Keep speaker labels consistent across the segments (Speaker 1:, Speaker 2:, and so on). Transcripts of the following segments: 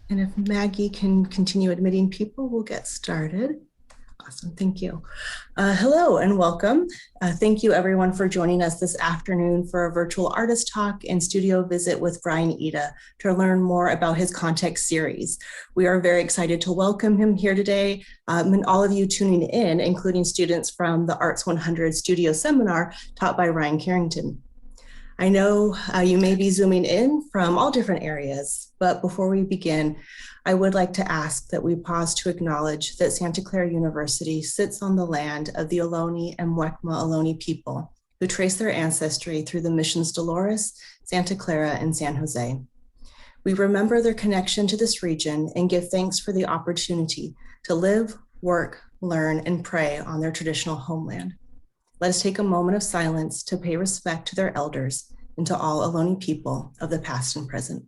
Speaker 1: And if Maggie can continue admitting people, we'll get started. Awesome, thank you. Hello and welcome. Thank you everyone for joining us this afternoon for a virtual artist talk and studio visit with Brian Ida to learn more about his con.Text series. We are very excited to welcome him here today and all of you tuning in, including students from the Arts 100 studio seminar taught by Ryan Carrington. I know you may be zooming in from all different areas, but before we begin, I would like to ask that we pause to acknowledge that Santa Clara University sits on the land of the Ohlone and Muwekma Ohlone people, who trace their ancestry through the missions Dolores, Santa Clara, and San Jose. We remember their connection to this region and give thanks for the opportunity to live, work, learn, and pray on their traditional homeland. Let us take a moment of silence to pay respect to their elders and to all Ohlone people of the past and present.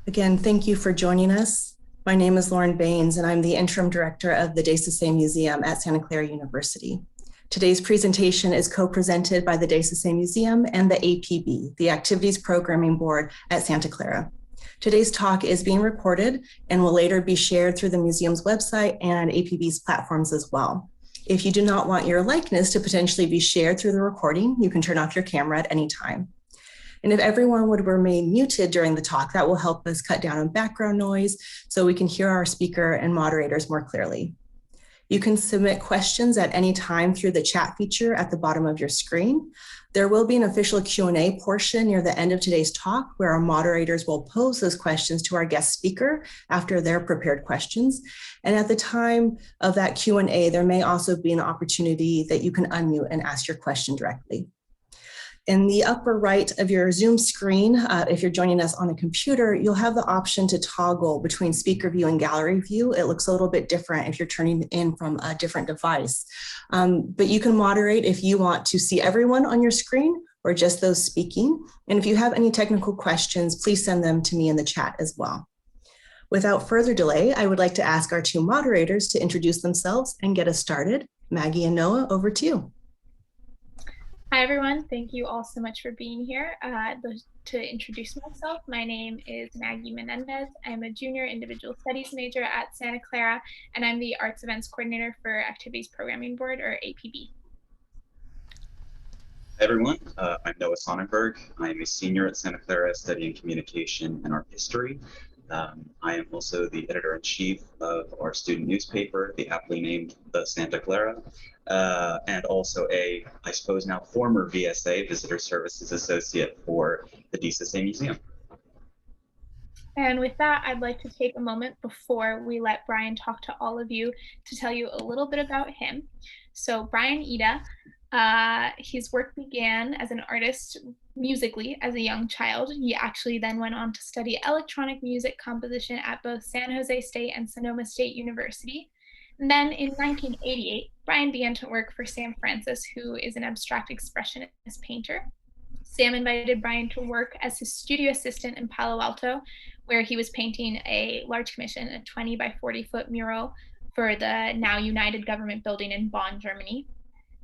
Speaker 1: Again, thank you for joining us. My name is Lauren Baines, and I'm the interim director of the Saisset Museum at Santa Clara University. Today's presentation is co-presented by the Saisset Museum and the APB, the Activities Programming Board at Santa Clara. Today's talk is being recorded and will later be shared through the museum's website and APB's platforms as well. If you do not want your likeness to potentially be shared through the recording, you can turn off your camera at any time. And if everyone would remain muted during the talk, that will help us cut down on background noise so we can hear our speaker and moderators more clearly. You can submit questions at any time through the chat feature at the bottom of your screen. There will be an official Q&A portion near the end of today's talk where our moderators will pose those questions to our guest speaker after their prepared questions. And at the time of that Q&A, there may also be an opportunity that you can unmute and ask your question directly. In the upper right of your Zoom screen, if you're joining us on a computer, you'll have the option to toggle between speaker view and gallery view. It looks a little bit different if you're turning in from a different device. But you can moderate if you want to see everyone on your screen or just those speaking. And if you have any technical questions, please send them to me in the chat as well. Without further delay, I would like to ask our two moderators to introduce themselves and get us started. Maggie and Noah, over to you.
Speaker 2: Hi, everyone. Thank you all so much for being here. To introduce myself, my name is Maggie Menendez. I'm a junior individual studies major at Santa Clara, and I'm the Arts Events Coordinator for Activities Programming Board, or APB.
Speaker 3: Hi, everyone. I'm Noah Sonnenberg. I'm a senior at Santa Clara studying communication and art history. I am also the editor-in-chief of our student newspaper, the aptly named The Santa Clara, and also a, I suppose now, former VSA, Visitor Services Associate for the Saisset Museum.
Speaker 2: And with that, I'd like to take a moment before we let Brian talk to all of you to tell you a little bit about him. So Brian Ida, his work began as an artist musically as a young child. He actually then went on to study electronic music composition at both San Jose State and Sonoma State University. And then in 1988, Brian began to work for Sam Francis, who is an abstract expressionist painter. Sam invited Brian to work as his studio assistant in Palo Alto, where he was painting a large commission, a 20 by 40 foot mural for the now United Government building in Bonn, Germany.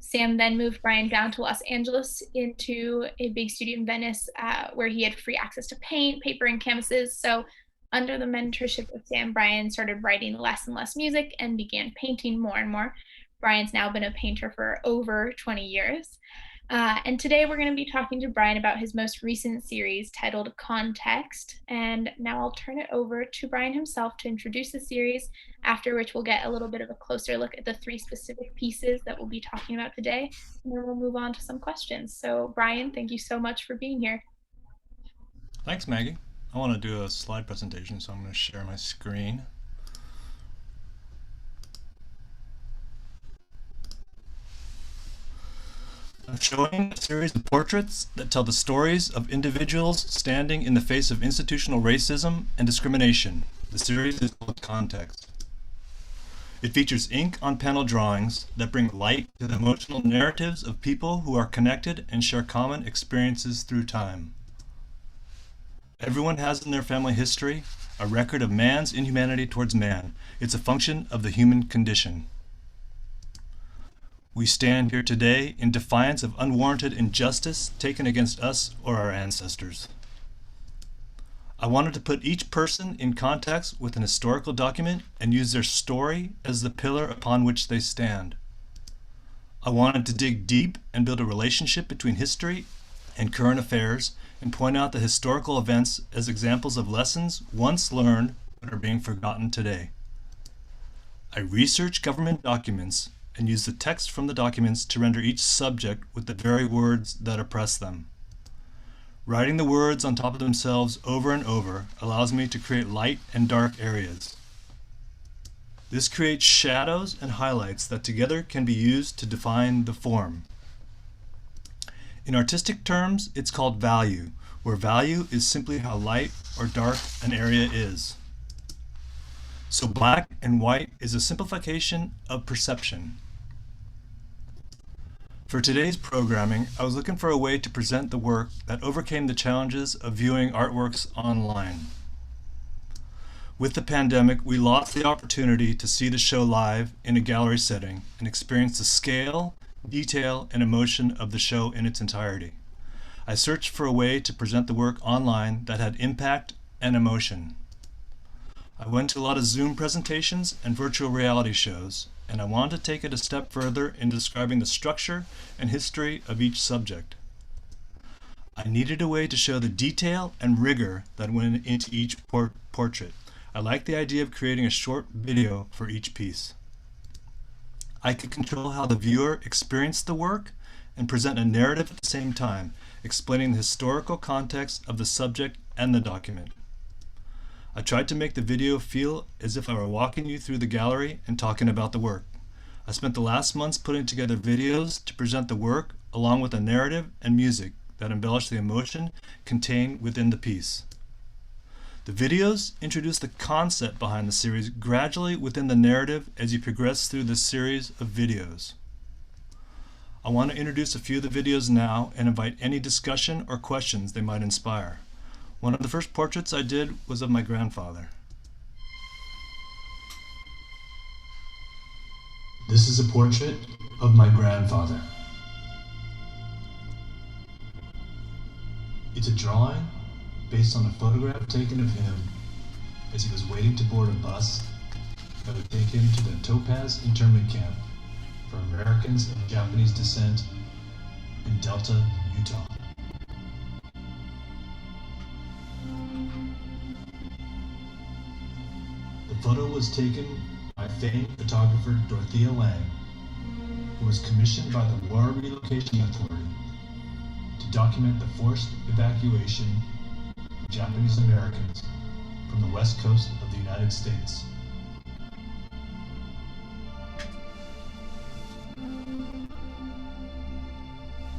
Speaker 2: Sam then moved Brian down to Los Angeles into a big studio in Venice where he had free access to paint, paper, and canvases. So under the mentorship of Sam, Brian started writing less and less music and began painting more and more. Brian's now been a painter for over 20 years. And today we're going to be talking to Brian about his most recent series titled con.Text. And now I'll turn it over to Brian himself to introduce the series, after which we'll get a little bit of a closer look at the three specific pieces that we'll be talking about today. And then we'll move on to some questions. So Brian, thank you so much for being here.
Speaker 4: Thanks, Maggie. I want to do a slide presentation, so I'm going to share my screen. I'm showing a series of portraits that tell the stories of individuals standing in the face of institutional racism and discrimination. The series is called con.Text. It features ink on panel drawings that bring light to the emotional narratives of people who are connected and share common experiences through time. Everyone has in their family history a record of man's inhumanity towards man. It's a function of the human condition. we stand here today in defiance of unwarranted injustice taken against us or our ancestors. I wanted to put each person in context with an historical document and use their story as the pillar upon which they stand. I wanted to dig deep and build a relationship between history and current affairs and point out the historical events as examples of lessons once learned but are being forgotten today. I research government documents and use the text from the documents to render each subject with the very words that oppress them. Writing the words on top of themselves over and over allows me to create light and dark areas. This creates shadows and highlights that together can be used to define the form. In artistic terms, it's called value, where value is simply how light or dark an area is. So black and white is a simplification of perception. For today's programming, I was looking for a way to present the work that overcame the challenges of viewing artworks online. With the pandemic, we lost the opportunity to see the show live in a gallery setting and experience the scale, detail, and emotion of the show in its entirety. I searched for a way to present the work online that had impact and emotion. I went to a lot of Zoom presentations and virtual reality shows, and I wanted to take it a step further in describing the structure and history of each subject. I needed a way to show the detail and rigor that went into each portrait. I liked the idea of creating a short video for each piece. I could control how the viewer experienced the work and present a narrative at the same time, explaining the historical context of the subject and the document. I tried to make the video feel as if I were walking you through the gallery and talking about the work. I spent the last months putting together videos to present the work along with a narrative and music that embellish the emotion contained within the piece. The videos introduce the concept behind the series gradually within the narrative as you progress through this series of videos. I want to introduce a few of the videos now and invite any discussion or questions they might inspire. One of the first portraits I did was of my grandfather.
Speaker 5: This is a portrait of my grandfather. It's a drawing based on a photograph taken of him as he was waiting to board a bus that would take him to the Topaz internment camp for Americans of Japanese descent in Delta, Utah. The photo was taken by famed photographer Dorothea Lange, who was commissioned by the War Relocation Authority to document the forced evacuation of Japanese Americans from the west coast of the United States.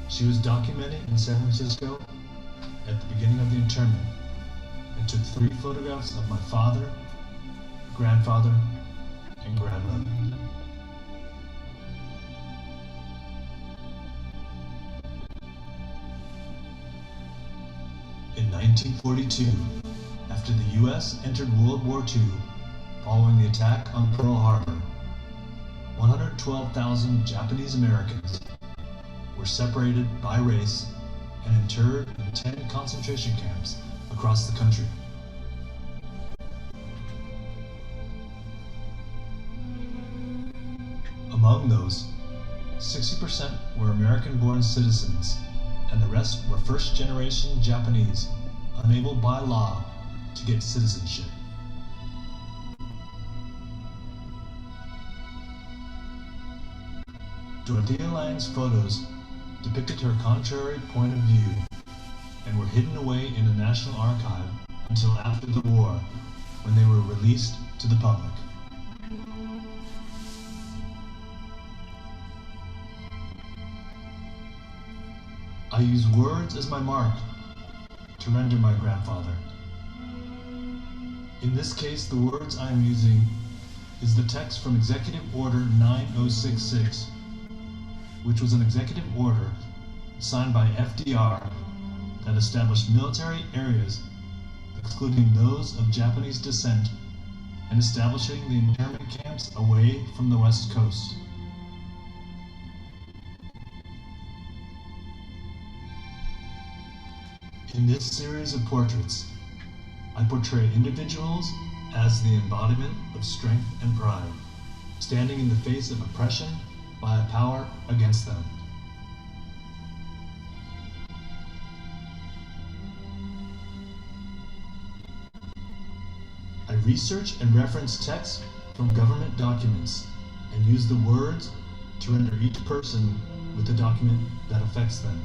Speaker 5: She was documenting in San Francisco at the beginning of the internment and took 3 photographs of my father, grandfather, and grandmother. In 1942, after the U.S. entered World War II following the attack on Pearl Harbor, 112,000 Japanese Americans were separated by race and interred in 10 concentration camps across the country. Among those, 60% were American-born citizens, and the rest were first-generation Japanese, unable by law to get citizenship. Dorothea Lange's photos depicted her contrary point of view and were hidden away in the National Archive until after the war, when they were released to the public. I use words as my mark to render my grandfather. In this case, the words I am using is the text from Executive Order 9066, which was an executive order signed by FDR that established military areas excluding those of Japanese descent and establishing the internment camps away from the West Coast. In this series of portraits, I portray individuals as the embodiment of strength and pride, standing in the face of oppression by a power against them. I research and reference texts from government documents and use the words to render each person with the document that affects them.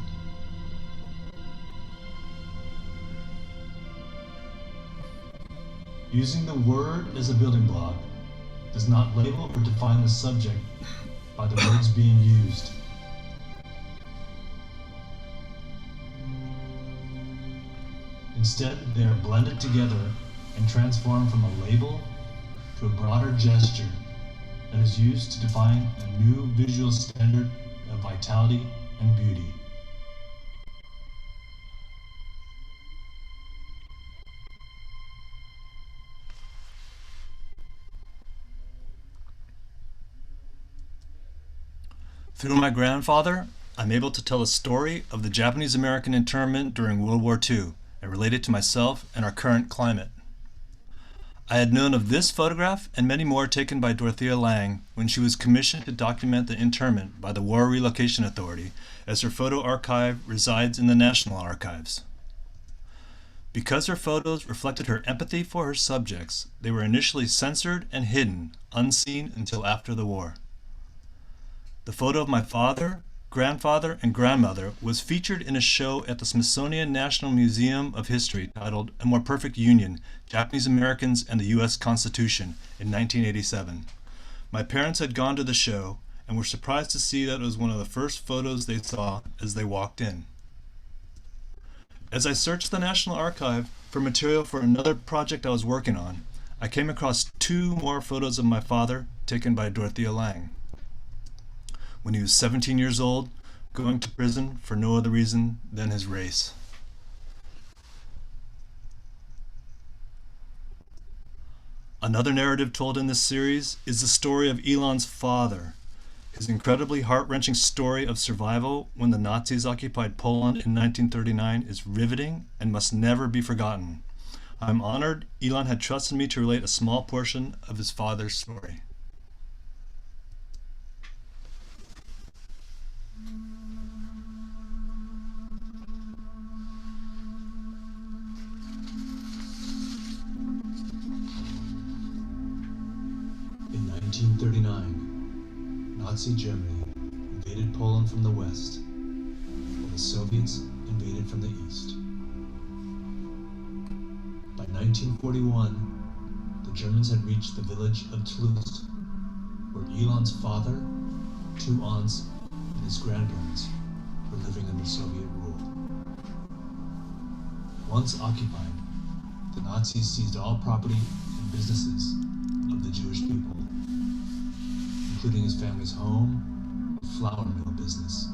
Speaker 5: Using the word as a building block does not label or define the subject by the words being used. Instead, they are blended together and transformed from a label to a broader gesture that is used to define a new visual standard of vitality and beauty.
Speaker 4: Through my grandfather, I'm able to tell a story of the Japanese American internment during World War II and relate it to myself and our current climate. I had known of this photograph and many more taken by Dorothea Lange when she was commissioned to document the internment by the War Relocation Authority, as her photo archive resides in the National Archives. Because her photos reflected her empathy for her subjects, they were initially censored and hidden, unseen until after the war. The photo of my father, grandfather, and grandmother was featured in a show at the Smithsonian National Museum of History titled A More Perfect Union, Japanese Americans and the U.S. Constitution in 1987. My parents had gone to the show and were surprised to see that it was one of the first photos they saw as they walked in. As I searched the National Archive for material for another project I was working on, I came across 2 more photos of my father taken by Dorothea Lange. When he was 17 years old, going to prison for no other reason than his race. Another narrative told in this series is the story of Elon's father. His incredibly heart-wrenching story of survival when the Nazis occupied Poland in 1939 is riveting and must never be forgotten. I'm honored Elon had trusted me to relate a small portion of his father's story.
Speaker 5: In 1939, Nazi Germany invaded Poland from the west, while the Soviets invaded from the east. By 1941, the Germans had reached the village of Toulouse, where Elon's father, 2 aunts, and his grandparents were living under Soviet rule. Once occupied, the Nazis seized all property and businesses of the Jewish people, including his family's home and flour mill business,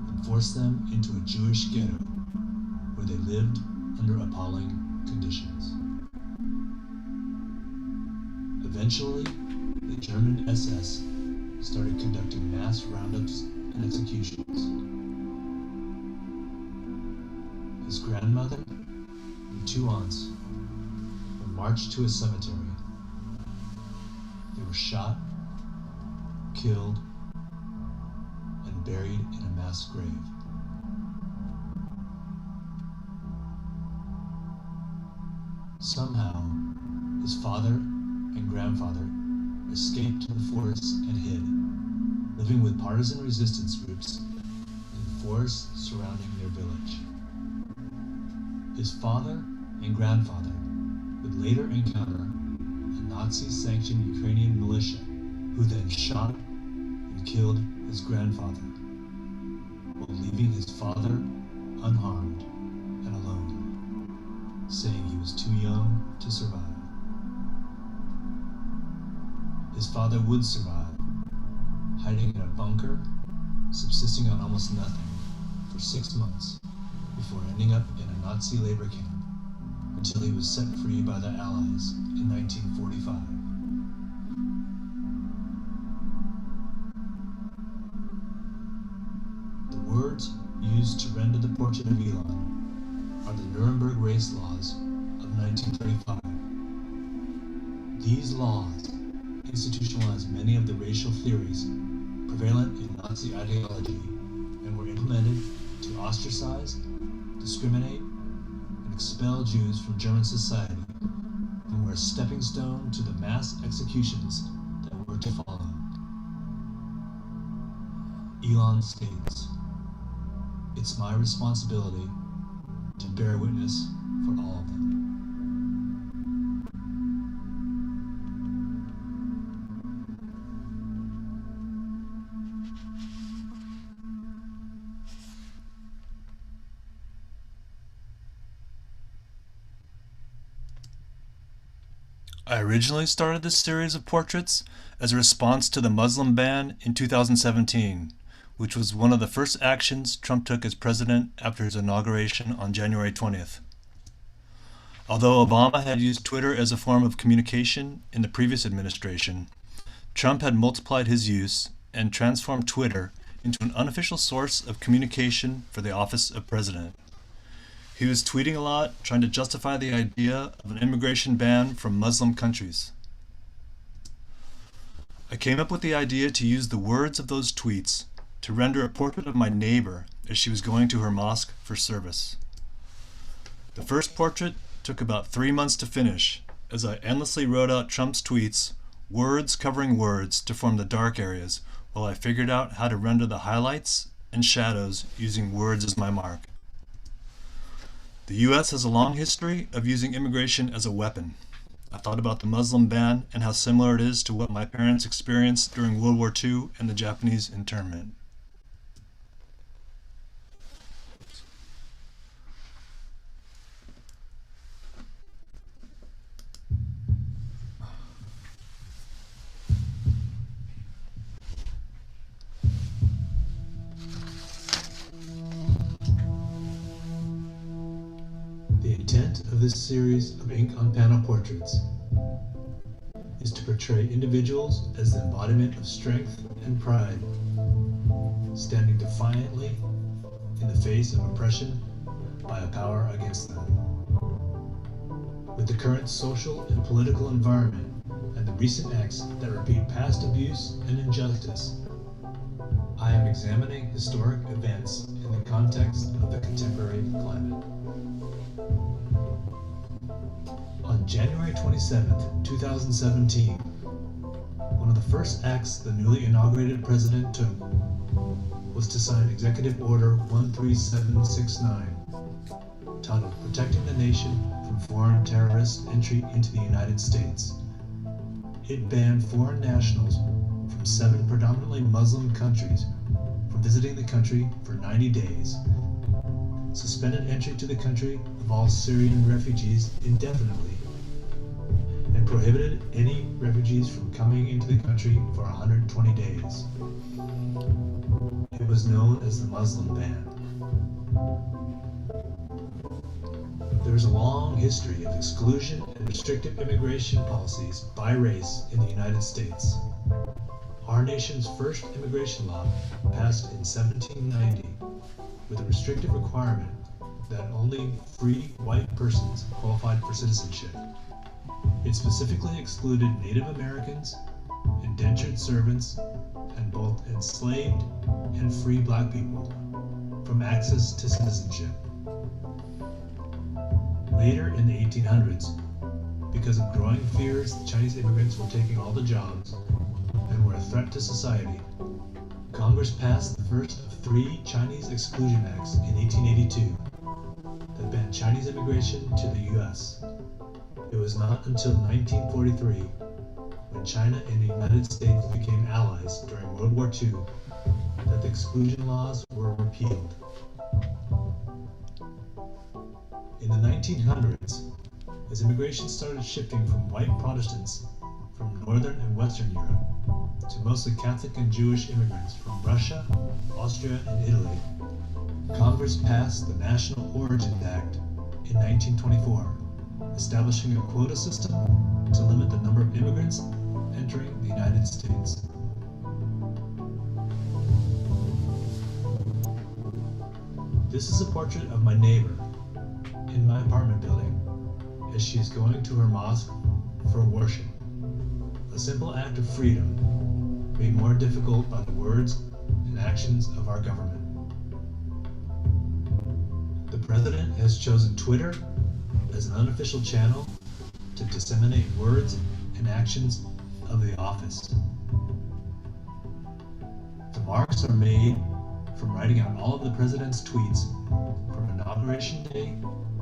Speaker 5: and forced them into a Jewish ghetto where they lived under appalling conditions. Eventually, the German SS started conducting mass roundups and executions. His grandmother and 2 aunts were marched to a cemetery. They were shot, killed, and buried in a mass grave. Somehow, his father and grandfather escaped to the forests and hid, living with partisan resistance groups in the forests surrounding their village. His father and grandfather would later encounter a Nazi-sanctioned Ukrainian militia who then shot and killed his grandfather, while leaving his father unharmed and alone, saying he was too young to survive. His father would survive, hiding in a bunker, subsisting on almost nothing for 6 months, before ending up in a Nazi labor camp until he was set free by the Allies in 1945. The words used to render the portrait of Elon are the Nuremberg race laws of 1935. These laws institutionalized many of the racial theories prevalent in Nazi ideology and were implemented to ostracize, discriminate, and expel Jews from German society, and were a stepping stone to the mass executions that were to follow. Elon states, "It's my responsibility to bear witness for all of them."
Speaker 4: I originally started this series of portraits as a response to the Muslim ban in 2017, which was one of the first actions Trump took as president after his inauguration on January 20th. Although Obama had used Twitter as a form of communication in the previous administration, Trump had multiplied his use and transformed Twitter into an unofficial source of communication for the office of president. He was tweeting a lot, trying to justify the idea of an immigration ban from Muslim countries. I came up with the idea to use the words of those tweets to render a portrait of my neighbor as she was going to her mosque for service. The first portrait took about 3 months to finish, as I endlessly wrote out Trump's tweets, words covering words, to form the dark areas, while I figured out how to render the highlights and shadows using words as my mark. The U.S. has a long history of using immigration as a weapon. I thought about the Muslim ban and how similar it is to what my parents experienced during World War II and the Japanese internment.
Speaker 5: The intent of this series of ink-on-panel portraits is to portray individuals as the embodiment of strength and pride, standing defiantly in the face of oppression by a power against them. With the current social and political environment and the recent acts that repeat past abuse and injustice, I am examining historic events in the context of the contemporary climate. On January 27, 2017, one of the first acts the newly inaugurated president took was to sign Executive Order 13769, titled Protecting the Nation from Foreign Terrorist Entry into the United States. It banned foreign nationals from 7 predominantly Muslim countries from visiting the country for 90 days, suspended entry to the country of all Syrian refugees indefinitely, and prohibited any refugees from coming into the country for 120 days. It was known as the Muslim ban. There is a long history of exclusion and restrictive immigration policies by race in the United States. Our nation's first immigration law passed in 1790 with a restrictive requirement that only free white persons qualified for citizenship. It specifically excluded Native Americans, indentured servants, and both enslaved and free black people from access to citizenship. Later in the 1800s, because of growing fears that Chinese immigrants were taking all the jobs and were a threat to society, Congress passed the first of 3 Chinese Exclusion Acts in 1882 that banned Chinese immigration to the U.S. It was not until 1943, when China and the United States became allies during World War II, that the exclusion laws were repealed. In the 1900s, as immigration started shifting from white Protestants from Northern and Western Europe to mostly Catholic and Jewish immigrants from Russia, Austria, and Italy, Congress passed the National Origins Act in 1924, establishing a quota system to limit the number of immigrants entering the United States. This is a portrait of my neighbor, in my apartment building as she is going to her mosque for worship. A simple act of freedom made more difficult by the words and actions of our government. The president has chosen Twitter as an unofficial channel to disseminate words and actions of the office. The marks are made from writing out all of the president's tweets from Inauguration Day,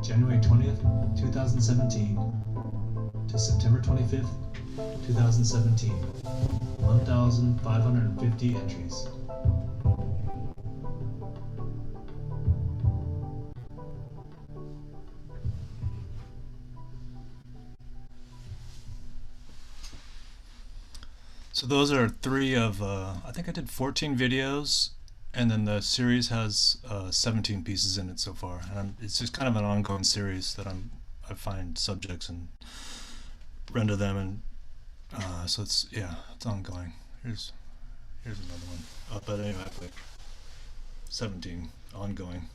Speaker 5: January 20th, 2017 to September 25th, 2017, 1,550 entries.
Speaker 4: So those are 3 of, I think I did 14 videos, and then the series has 17 pieces in it so far. And it's just kind of an ongoing series that I find subjects and render them, and so it's ongoing. Here's another one. But anyway, I put 17 ongoing.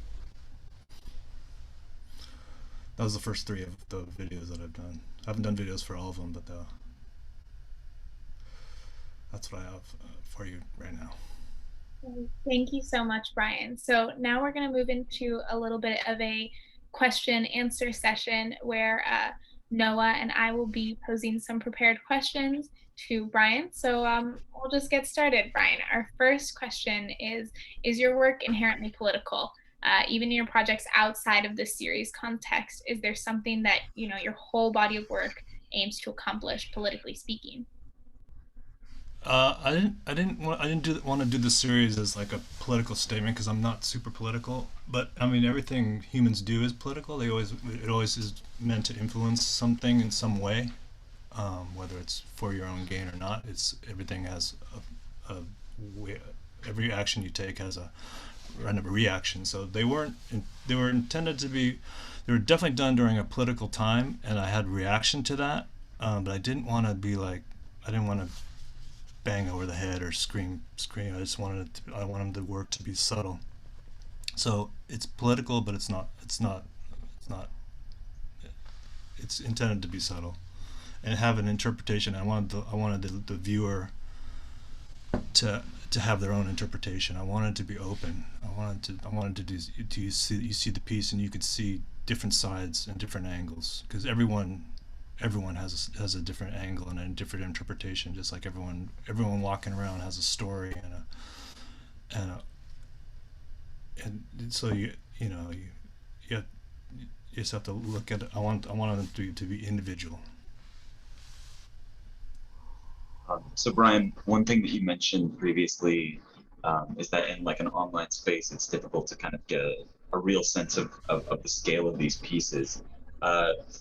Speaker 4: That was the first 3 of the videos that I've done. I haven't done videos for all of them, but that's what I have for you right now.
Speaker 2: Thank you so much, Brian. So now we're going to move into a little bit of a question answer session where Noah and I will be posing some prepared questions to Brian. So we'll just get started, Brian. Our first question is your work inherently political? Even in your projects outside of the series context, is there something that your whole body of work aims to accomplish, politically speaking?
Speaker 4: I didn't want to do the series as like a political statement because I'm not super political. But I mean, everything humans do is political. It always is meant to influence something in some way, whether it's for your own gain or not. Everything has a way, every action you take has a reaction. So they were intended to be. They were definitely done during a political time, and I had reaction to that. But I didn't want to be like. I didn't want to bang over the head or scream. I wanted the work to be subtle. So it's political, but it's not. It's intended to be subtle and have an interpretation. I wanted the viewer to have their own interpretation. I wanted to be open. I wanted to do you see the piece and you could see different sides and different angles, because everyone has a different angle and a different interpretation, just like everyone walking around has a story and so you just have to look at it. I want them to be individual.
Speaker 3: So Brian, one thing that you mentioned previously is that in like an online space, it's difficult to kind of get a real sense of the scale of these pieces.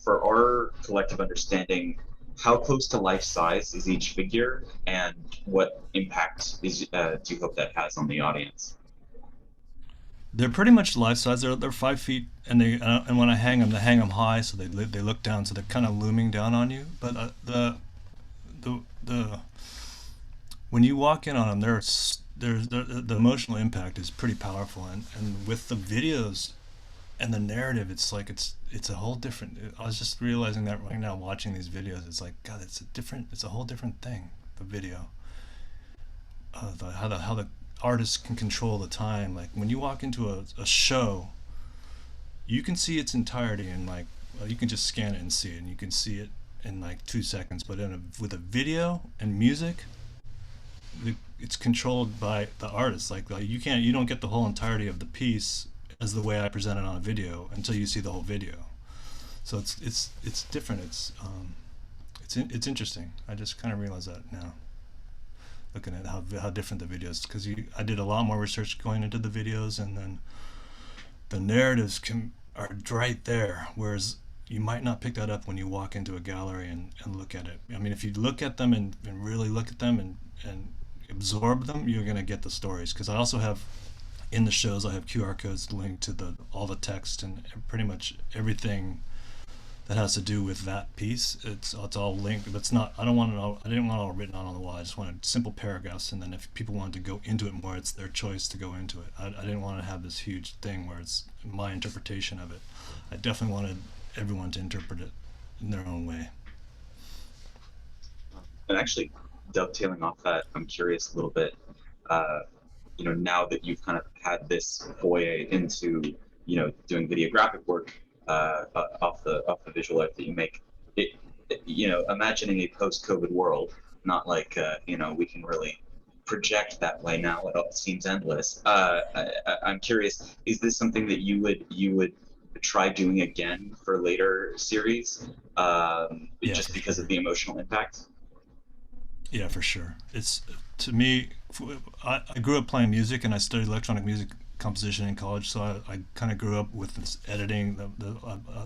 Speaker 3: For our collective understanding, how close to life size is each figure, and what impact do you hope that has on the audience?
Speaker 4: They're pretty much life size. They're 5 feet, and and when I hang them high, so they look down, so they're kind of looming down on you. But the when you walk in on them, the emotional impact is pretty powerful, and with the videos and the narrative, it's a whole different. I was just realizing that right now watching these videos. It's like, God, it's a whole different thing. The video, how the artist can control the time. Like when you walk into a show, you can see its entirety, and you can just scan it and see it, and you can see it in like 2 seconds. But with a video and music, it's controlled by the artist. Like you don't get the whole entirety of the piece as the way I present it on a video until you see the whole video. So it's different. It's interesting. I just kind of realized that now, looking at how different the videos, because I did a lot more research going into the videos, and then the narratives are right there, whereas you might not pick that up when you walk into a gallery and look at it. I mean, if you look at them and really look at them and absorb them, you're gonna get the stories. Because I also have, in the shows, I have QR codes linked to all the text and pretty much everything that has to do with that piece. It's all linked, but it's not. I didn't want it all written out on the wall. I just wanted simple paragraphs, and then if people wanted to go into it more, it's their choice to go into it. I didn't want to have this huge thing where it's my interpretation of it. I definitely wanted everyone to interpret it in their own way.
Speaker 3: And actually, dovetailing off that, I'm curious a little bit. Now that you've kind of had this foray into, doing videographic work off the visual art that you make, imagining a post-COVID world, not like we can really project that way now. It all seems endless. I'm curious, is this something that you would try doing again for later series, just because of the emotional impact?
Speaker 4: Yeah, for sure. It's, to me, I grew up playing music, and I studied electronic music composition in college, so I kind of grew up with this editing, the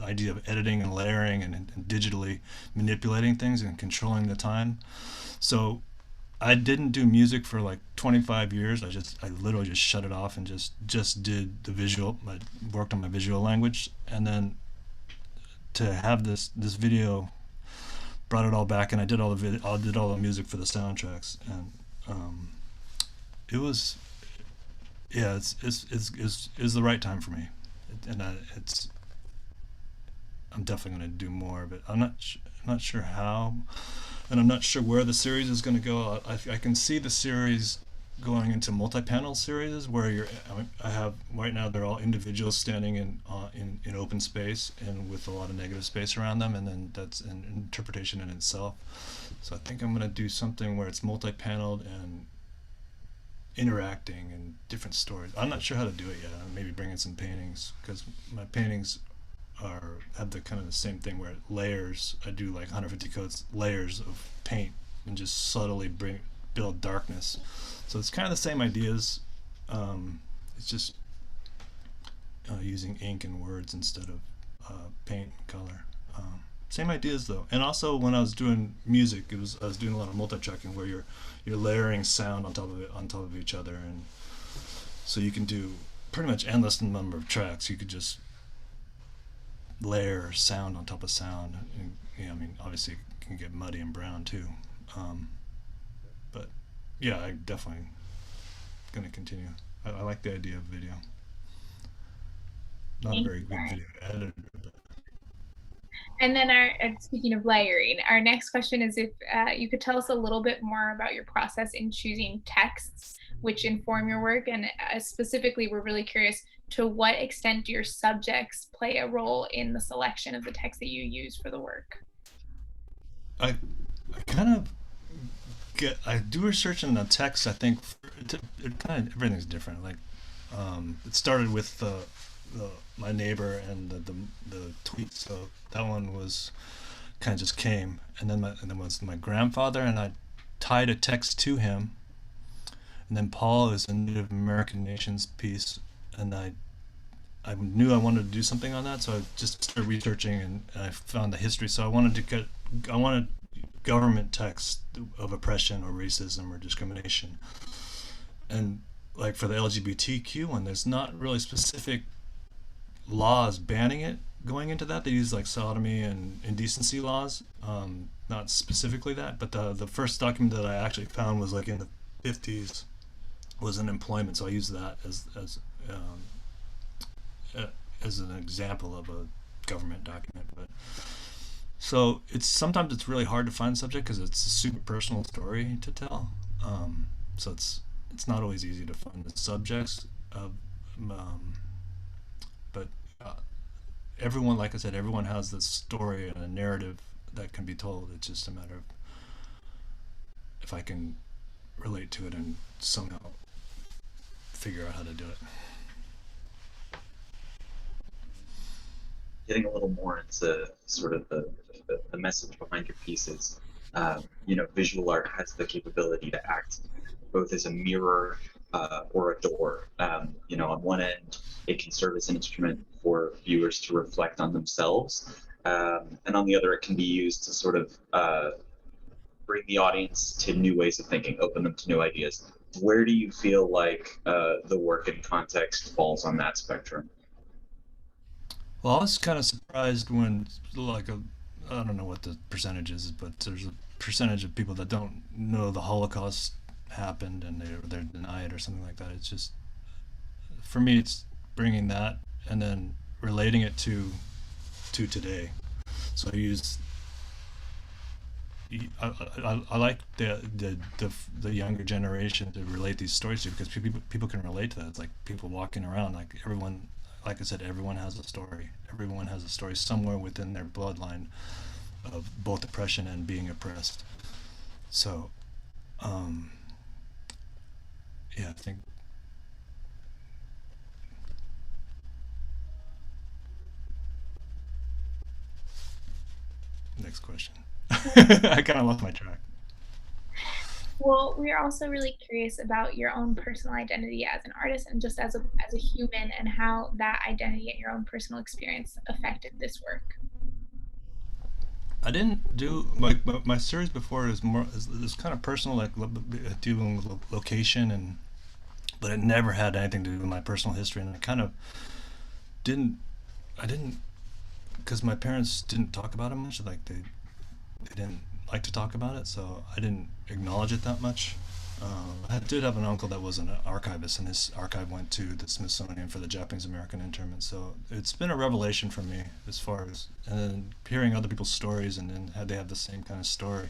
Speaker 4: idea of editing and layering and digitally manipulating things and controlling the time. So I didn't do music for like 25 years. I literally just shut it off and just did the visual. I worked on my visual language, and then to have this video brought it all back, and I did all the music for the soundtracks, and it was, yeah, it's the right time for me, and I'm definitely going to do more of it. I'm not sure how, and I'm not sure where the series is going to go. I can see the series going into multi-panel series where I have right now they're all individuals standing in open space and with a lot of negative space around them, and then that's an interpretation in itself. So I think I'm going to do something where it's multi-paneled and interacting and different stories. I'm not sure how to do it yet. Maybe bring in some paintings, because my paintings have the kind of the same thing where layers. I do like 150 coats layers of paint and just subtly build darkness. So it's kind of the same ideas. It's just using ink and words instead of paint and color. Same ideas though. And also when I was doing music, I was doing a lot of multi-tracking where you're layering sound on top of each other, and so you can do pretty much endless number of tracks. You could just layer sound on top of sound. And, obviously it can get muddy and brown too. But yeah, I definitely going to continue. I like the idea of video. Not a very good video editor.
Speaker 2: And then speaking of layering, our next question is if you could tell us a little bit more about your process in choosing texts which inform your work, and specifically we're really curious, to what extent do your subjects play a role in the selection of the text that you use for the work?
Speaker 4: I kind of I do research in the text. I think it kind of everything's different. Like it started with my neighbor and the tweet, so that one was kind of just came, and then was my grandfather, and I tied a text to him, and then Paul is a Native American Nations piece, and I knew I wanted to do something on that, so I just started researching, and I found the history. So I wanted government text of oppression or racism or discrimination. And like for the LGBTQ one, there's not really specific laws banning it going into that. They use like sodomy and indecency laws, not specifically that, but the first document that I actually found was like in the 50s, was an employment, so I used that as an example of a government document. But so sometimes it's really hard to find a subject because it's a super personal story to tell. So it's not always easy to find the subjects of, but everyone, like I said, everyone has this story and a narrative that can be told. It's just a matter of if I can relate to it and somehow figure out how to do it.
Speaker 3: Getting a little more into sort of the message behind your pieces, visual art has the capability to act both as a mirror or a door. On one end, it can serve as an instrument for viewers to reflect on themselves, and on the other, it can be used to sort of bring the audience to new ways of thinking, open them to new ideas. Where do you feel like the work in context falls on that spectrum?
Speaker 4: Well, I was kind of surprised when, like, I don't know what the percentage is, but there's a percentage of people that don't know the Holocaust happened and they're denied or something like that. It's just, for me, it's bringing that and then relating it to today. So I use I like the younger generation to relate these stories to, because people can relate to that. It's like people walking around, like everyone, like I said, everyone has a story. Everyone has a story somewhere within their bloodline of both oppression and being oppressed. So, yeah, I think. Next question. I kind of lost my track.
Speaker 2: Well, we are also really curious about your own personal identity as an artist and just as a human, and how that identity and your own personal experience affected this work.
Speaker 4: I didn't do like my series before is more is kind of personal, like dealing with location, and but it never had anything to do with my personal history, and I kind of didn't. I didn't, because my parents didn't talk about it much. Like they didn't like to talk about it, so I didn't acknowledge it that much. I did have an uncle that was an archivist, and his archive went to the Smithsonian for the Japanese American internment. So it's been a revelation for me as far as, and then hearing other people's stories, and then how they have the same kind of story.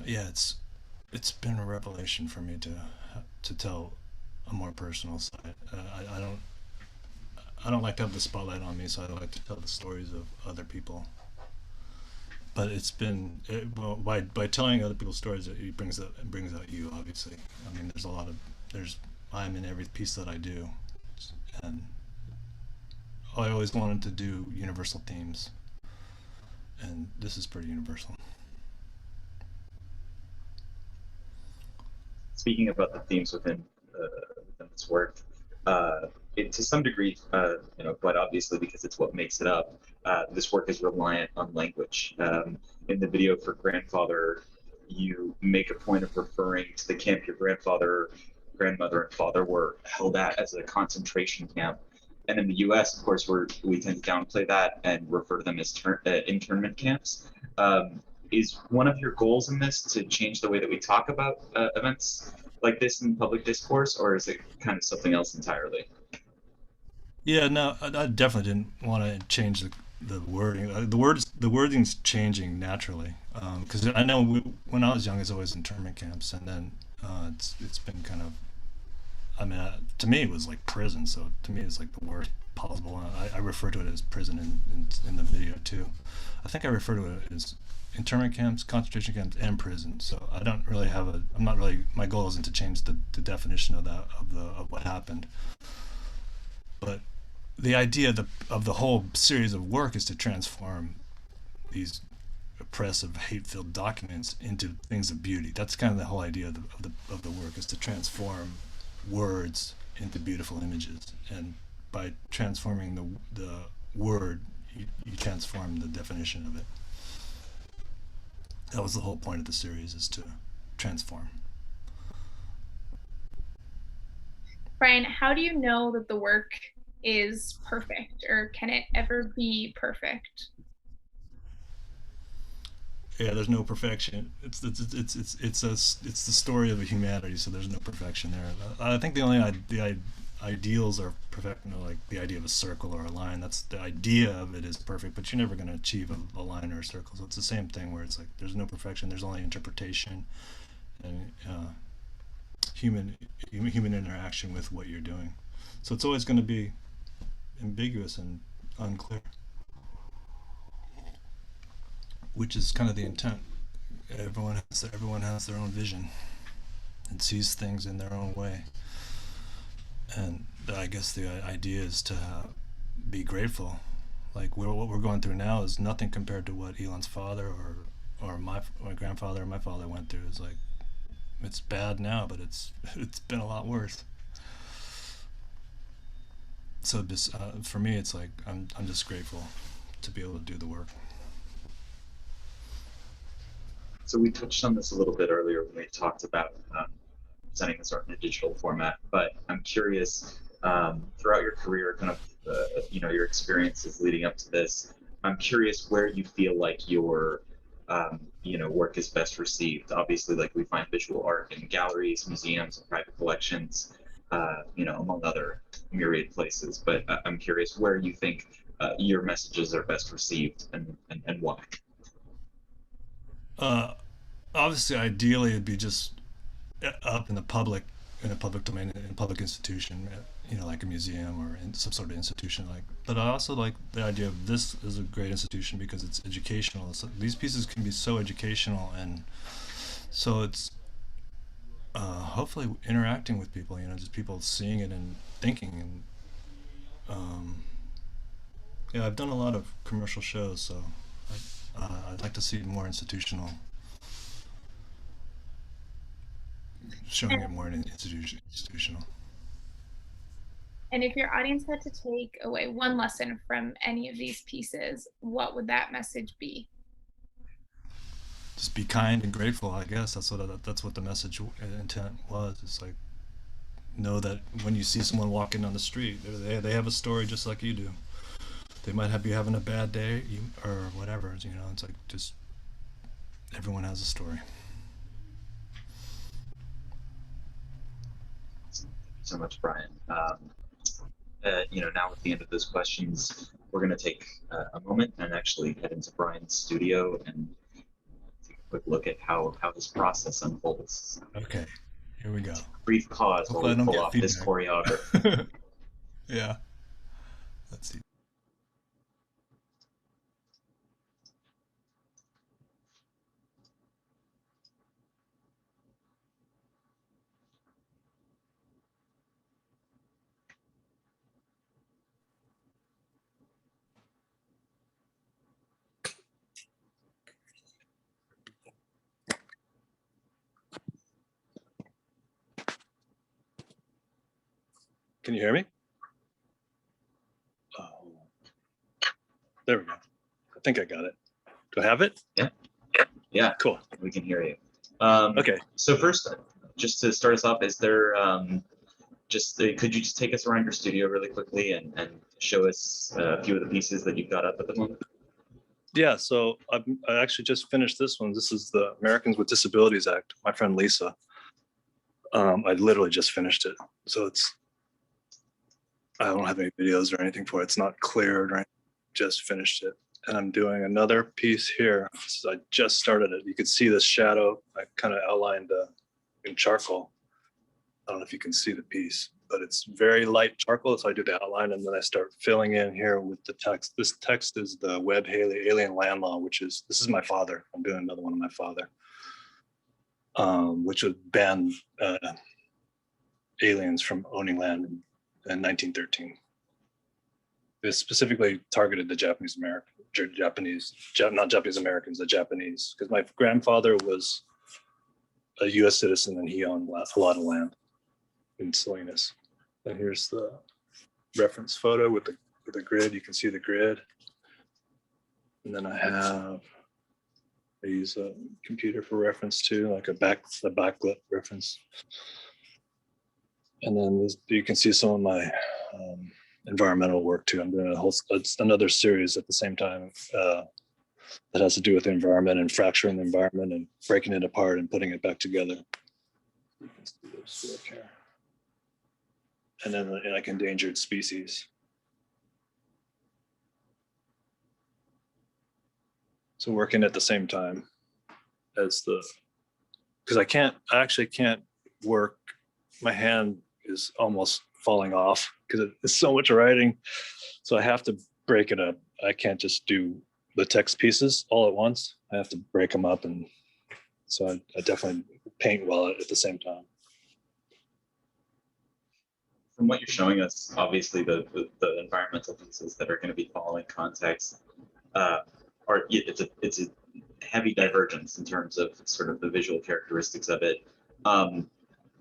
Speaker 4: Yeah, it's been a revelation for me to tell a more personal side. I don't like to have the spotlight on me, so I don't like to tell the stories of other people. But it's been well, by telling other people's stories, it brings out you, obviously. I mean, I'm in every piece that I do, and I always wanted to do universal themes, and this is pretty universal.
Speaker 3: Speaking about the themes within this work, to some degree, quite obviously because it's what makes it up, this work is reliant on language. In the video for Grandfather, you make a point of referring to the camp your grandfather, grandmother, and father were held at as a concentration camp. And in the U.S., of course, we tend to downplay that and refer to them as internment camps. Is one of your goals in this to change the way that we talk about events like this in public discourse, or is it kind of something else entirely?
Speaker 4: Yeah, no, I definitely didn't want to change the wording. The wording's changing naturally, because I know when I was young, it's always internment camps, and then it's been kind of. I mean, to me, it was like prison. So to me, it's like the worst possible. I refer to it as prison in the video too. I think I refer to it as internment camps, concentration camps, and prison. So I don't really have a. I'm not really. My goal isn't to change the definition of that of what happened. But the idea of the whole series of work is to transform these oppressive, hate-filled documents into things of beauty. That's kind of the whole idea of the work, is to transform words into beautiful images, and by transforming the word, you transform the definition of it. That was the whole point of the series, is to transform.
Speaker 2: Brian, how do you know that the work is perfect, or can it ever be perfect?
Speaker 4: Yeah, there's no perfection. It's the story of a humanity, so there's no perfection there. I think the ideals are perfect. Like the idea of a circle or a line. That's the idea of it is perfect, but you're never going to achieve a line or a circle. So it's the same thing, where it's like there's no perfection. There's only interpretation and human interaction with what you're doing. So it's always going to be ambiguous and unclear, which is kind of the intent. Everyone has their own vision and sees things in their own way. And I guess the idea is to be grateful. Like what we're going through now is nothing compared to what Elon's father or my grandfather or my father went through. It's like, it's bad now, but it's been a lot worse. So just for me, it's like I'm just grateful to be able to do the work.
Speaker 3: So we touched on this a little bit earlier when we talked about presenting this art in a digital format, but I'm curious, throughout your career, kind of your experiences leading up to this. I'm curious where you feel like your work is best received. Obviously, like we find visual art in galleries, museums, and private collections, among other myriad places. But I'm curious where you think your messages are best received and why.
Speaker 4: Obviously, ideally, it'd be just up in a public domain, in a public institution, like a museum or in some sort of institution. But I also like the idea of this is a great institution because it's educational. So these pieces can be so educational, and so it's hopefully interacting with people. Just people seeing it and thinking. And yeah, I've done a lot of commercial shows, so I'd like to see more institutional. Showing it more in institutional.
Speaker 2: And if your audience had to take away one lesson from any of these pieces, what would that message be?
Speaker 4: Just be kind and grateful. I guess that's what the message intent was. It's like, know that when you see someone walking down the street, they have a story just like you do. They might be having a bad day or whatever. It's like just everyone has a story.
Speaker 3: So much, Brian. Now at the end of those questions, we're going to take a moment and actually head into Brian's studio and take a quick look at how this process unfolds.
Speaker 4: Okay, here we go.
Speaker 3: Brief pause
Speaker 4: Hopefully
Speaker 3: while we pull off this choreography.
Speaker 4: Yeah. Let's see. Can you hear me? Oh, there we go. I think I got it. Do I have it?
Speaker 3: Yeah.
Speaker 4: Cool.
Speaker 3: We can hear you.
Speaker 4: Okay.
Speaker 3: So first, just to start us off, is there could you just take us around your studio really quickly and show us a few of the pieces that you've got up at the moment?
Speaker 4: Yeah, so I actually just finished this one. This is the Americans with Disabilities Act. My friend Lisa. I literally just finished it. So I don't have any videos or anything for it. It's not cleared or anything. Just finished it. And I'm doing another piece here. So I just started it. You could see this shadow. I kind of outlined in charcoal. I don't know if you can see the piece, but it's very light charcoal. So I do the outline and then I start filling in here with the text. This text is the Webb Haley Alien Land Law, this is my father. I'm doing another one of my father, which would ban aliens from owning land in 1913. It specifically targeted the not Japanese Americans, the Japanese, because my grandfather was a U.S. citizen and he owned a lot of land in Salinas. And here's the reference photo with the grid. You can see the grid. And then I use a computer for reference too, like a backlit reference. And then you can see some of my environmental work too. I'm doing another series at the same time that has to do with the environment and fracturing the environment and breaking it apart and putting it back together. You can see this work here. And then like endangered species. So working at the same time as because I actually can't work. My hand is almost falling off because it's so much writing. So I have to break it up. I can't just do the text pieces all at once. I have to break them up. And so I definitely paint well at the same time.
Speaker 3: From what you're showing us, obviously the environmental pieces that are going to be following context it's a heavy divergence in terms of sort of the visual characteristics of it.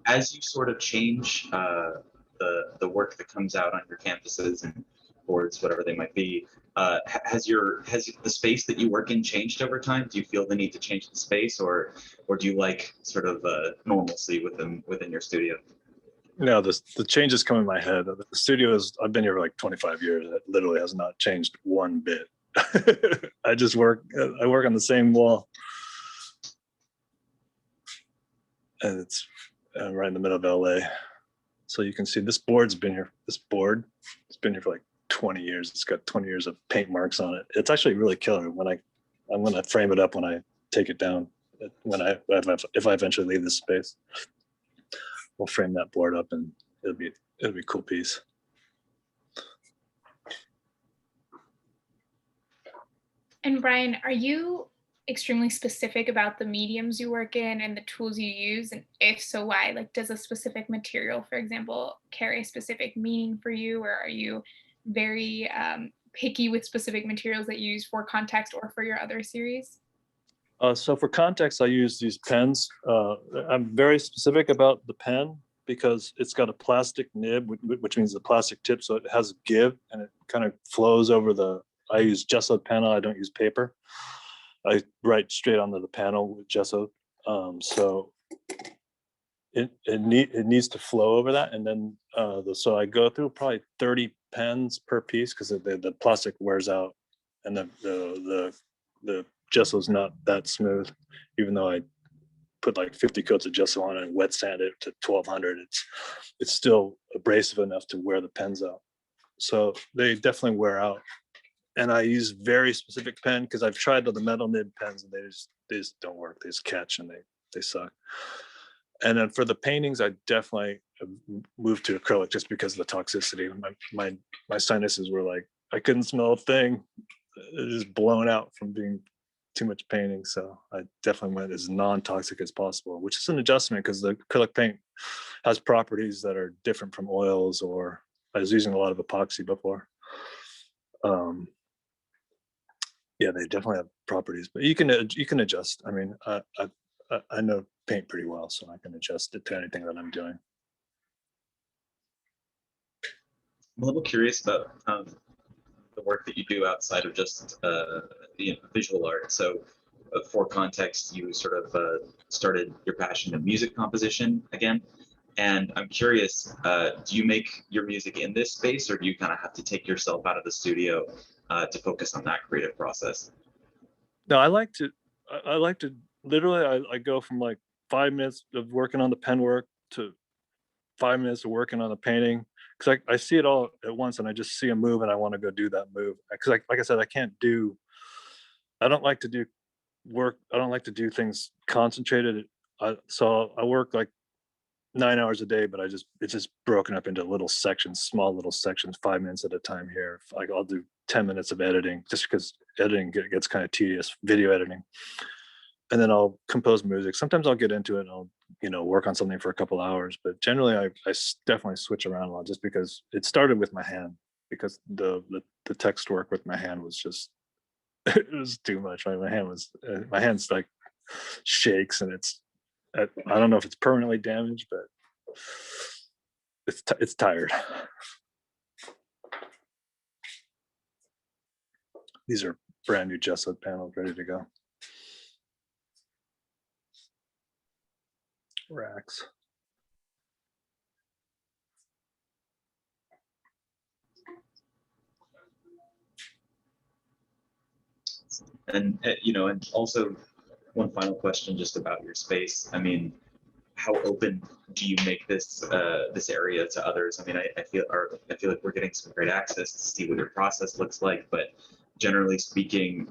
Speaker 3: As you sort of change the work that comes out on your campuses and boards, whatever they might be, has the space that you work in changed over time? Do you feel the need to change the space, or do you like sort of normalcy within your studio?
Speaker 5: No, the changes come in my head. The studio is, I've been here for like 25 years. It literally has not changed one bit. I work on the same wall. And it's right in the middle of LA. So you can see this board's been here, it's been here for like 20 years. It's got 20 years of paint marks on it. It's actually really killer. I'm gonna frame it up when I take it down, if I eventually leave this space. We'll frame that board up and it'll be a cool piece.
Speaker 2: And Brian, are you extremely specific about the mediums you work in and the tools you use? And if so, why? Like, does a specific material, for example, carry a specific meaning for you? Or are you very picky with specific materials that you use for context or for your other series?
Speaker 5: So for context, I use these pens. I'm very specific about the pen because it's got a plastic nib, which means the plastic tip, so it has give and it kind of flows over I use gessoed panel. I don't use paper. I write straight onto the panel with gesso. So it needs to flow over that, and then so I go through probably 30 pens per piece because the plastic wears out, and the gesso is not that smooth, even though I put like 50 coats of gesso on it and wet sand it to 1200. It's still abrasive enough to wear the pens out. So they definitely wear out. And I use very specific pen because I've tried the metal nib pens and they just don't work. They just catch and they suck. And then for the paintings, I definitely moved to acrylic just because of the toxicity. My sinuses were like, I couldn't smell a thing. It was blown out from being too much painting. So I definitely went as non-toxic as possible, which is an adjustment because the acrylic paint has properties that are different from oils, or I was using a lot of epoxy before. Yeah, they definitely have properties, but you can adjust. I mean, I know paint pretty well, so I can adjust it to anything that I'm doing.
Speaker 3: I'm a little curious about the work that you do outside of just visual art. So for context, you sort of started your passion in music composition again. And I'm curious, do you make your music in this space, or do you kind of have to take yourself out of the studio to focus on that creative process?
Speaker 5: No, I like to literally, I go from like 5 minutes of working on the pen work to 5 minutes of working on the painting, because I see it all at once and I just see a move and I want to go do that move. Because like I said, I don't like to do work. I don't like to do things concentrated. So I work like 9 hours a day, but it's just broken up into little sections, small little sections, 5 minutes at a time here. Like I'll do 10 minutes of editing just because editing gets kind of tedious, video editing. And then I'll compose music. Sometimes I'll get into it and I'll, work on something for a couple hours, but generally I definitely switch around a lot just because it started with my hand, because the text work with my hand was just, it was too much. My hand's like shakes, and I don't know if it's permanently damaged, but it's tired. These are brand new gessoed panels ready to go. Racks.
Speaker 3: And and also one final question just about your space. I mean, how open do you make this this area to others? I mean, I feel like we're getting some great access to see what your process looks like, but generally speaking,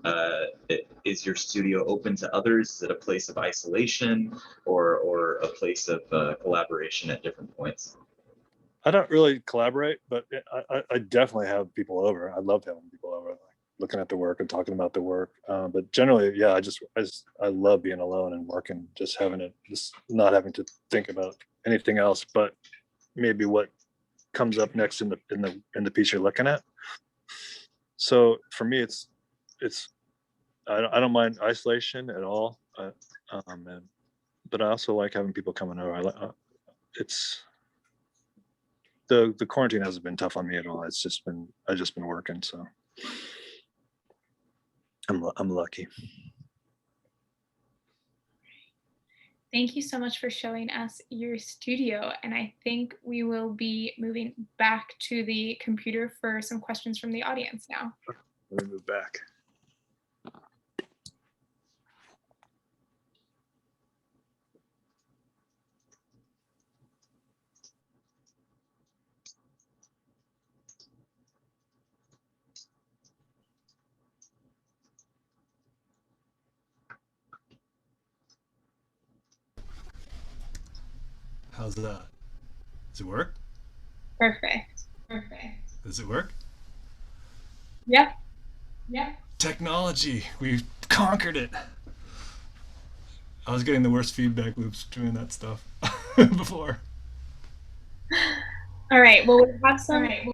Speaker 3: is your studio open to others? Is it a place of isolation or a place of collaboration at different points?
Speaker 5: I don't really collaborate, but I definitely have people over. I love having people over, like looking at the work and talking about the work. But generally, yeah, I love being alone and working, just not having to think about anything else, but maybe what comes up next in the piece you're looking at. So for me, I don't mind isolation at all. But I also like having people coming over. The quarantine hasn't been tough on me at all. I've just been working, so I'm lucky.
Speaker 2: Thank you so much for showing us your studio. And I think we will be moving back to the computer for some questions from the audience now.
Speaker 6: Let me move back.
Speaker 4: How's that? Does it work?
Speaker 2: Perfect.
Speaker 4: Does it work?
Speaker 2: Yep.
Speaker 4: Technology, we've conquered it. I was getting the worst feedback loops doing that stuff before.
Speaker 2: All right. Well, we have some people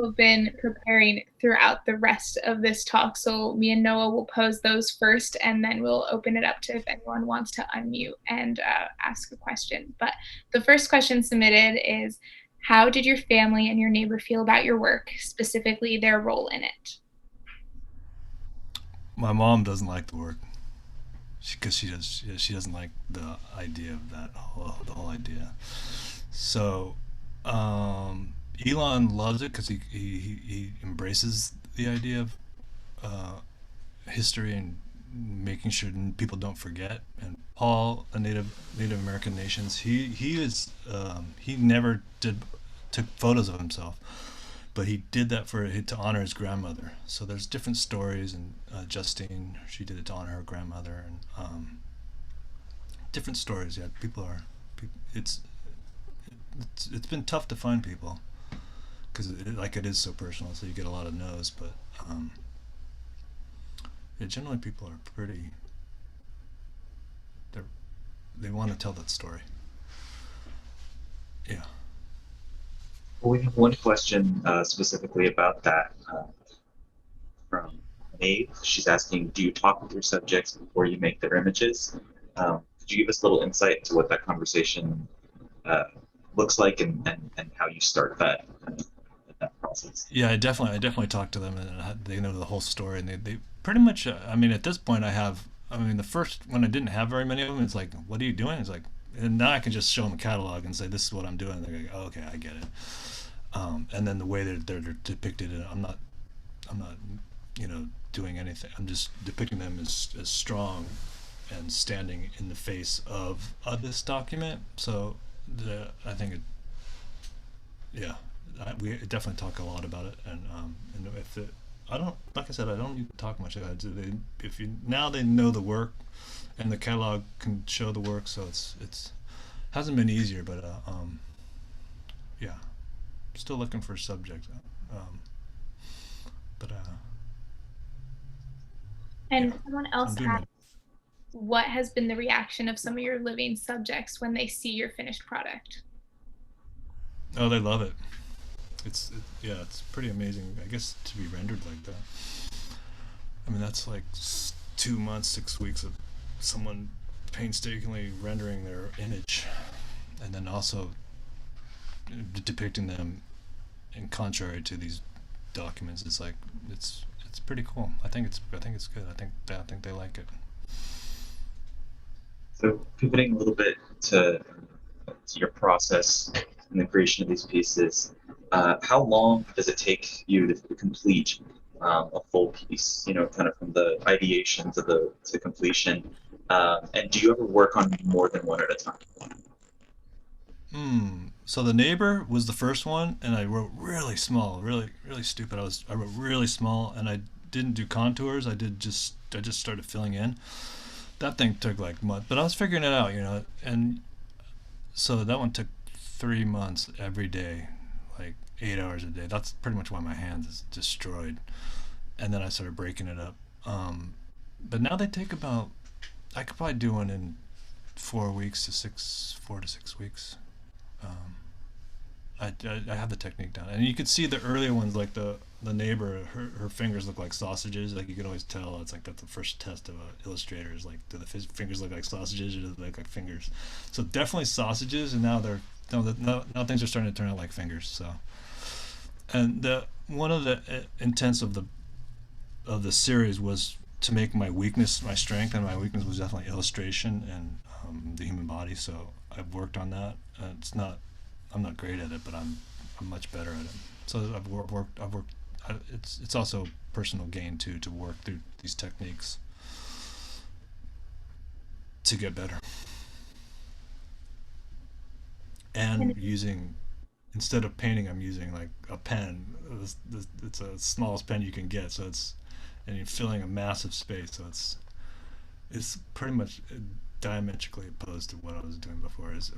Speaker 2: have been preparing throughout the rest of this talk. So me and Noah will pose those first, and then we'll open it up to if anyone wants to unmute and ask a question. But the first question submitted is, how did your family and your neighbor feel about your work, specifically their role in it?
Speaker 4: My mom doesn't like the work because she doesn't like the idea of the whole idea. So Elon loves it because he embraces the idea of history and making sure people don't forget. And Paul, a Native American nations, he never took photos of himself, but he did that to honor his grandmother. So there's different stories, and Justine, she did it to honor her grandmother, and different stories. Yeah, it's been tough to find people because it is so personal. So you get a lot of no's, but yeah, generally people are pretty. They want to tell that story. Yeah.
Speaker 3: Well, we have one question specifically about that from Maeve. She's asking, do you talk with your subjects before you make their images? Could you give us a little insight into what that conversation looks like and how you start that process?
Speaker 4: Yeah, I definitely talk to them, and they know the whole story, and they pretty much. I mean, at this point, the first when I didn't have very many of them, it's like, what are you doing? It's like, and now I can just show them a catalog and say, this is what I'm doing. They're like, oh, okay, I get it. And then the way they're depicted, I'm not, doing anything. I'm just depicting them as strong and standing in the face of this document. So I think we definitely talk a lot about it, and if I don't, like I said, I don't need to talk much. Now they know the work, and the catalog can show the work, so it's hasn't been easier, but yeah, still looking for subjects,
Speaker 2: And
Speaker 4: yeah,
Speaker 2: someone else
Speaker 4: I'm doing
Speaker 2: asked, what has been the reaction of some of your living subjects when they see your finished product?
Speaker 4: Oh, they love it. It's pretty amazing, I guess, to be rendered like that. I mean, that's like 2 months, 6 weeks of someone painstakingly rendering their image, and then also depicting them in contrary to these documents. It's like it's pretty cool. I think it's good. I think they like it.
Speaker 3: So pivoting a little bit to your process in the creation of these pieces, how long does it take you to complete a full piece? Kind of from the ideation to completion. And do you ever work on more than one at a time?
Speaker 4: So The Neighbor was the first one, and I wrote really small, really stupid. I wrote really small, and I didn't do contours. I just started filling in. That thing took like months, but I was figuring it out, and so that one took 3 months every day, like 8 hours a day. That's pretty much why my hands is destroyed. And then I started breaking it up. But now they take about, I could probably do one in 4 to 6 weeks. I have the technique down, and you could see the earlier ones, like the Neighbor. Her fingers look like sausages. Like you can always tell. It's like that's the first test of an illustrator. Is like, do the fingers look like sausages or do they look like fingers? So definitely sausages, and now now things are starting to turn out like fingers. So, and one of the intents of the series was to make my weakness my strength, and my weakness was definitely illustration and the human body. So I've worked on that. I'm not great at it, but I'm much better at it. So I've worked. It's also personal gain too, to work through these techniques to get better. And using, instead of painting, I'm using like a pen. It's the smallest pen you can get, so and you're filling a massive space, so it's pretty much diametrically opposed to what I was doing before. As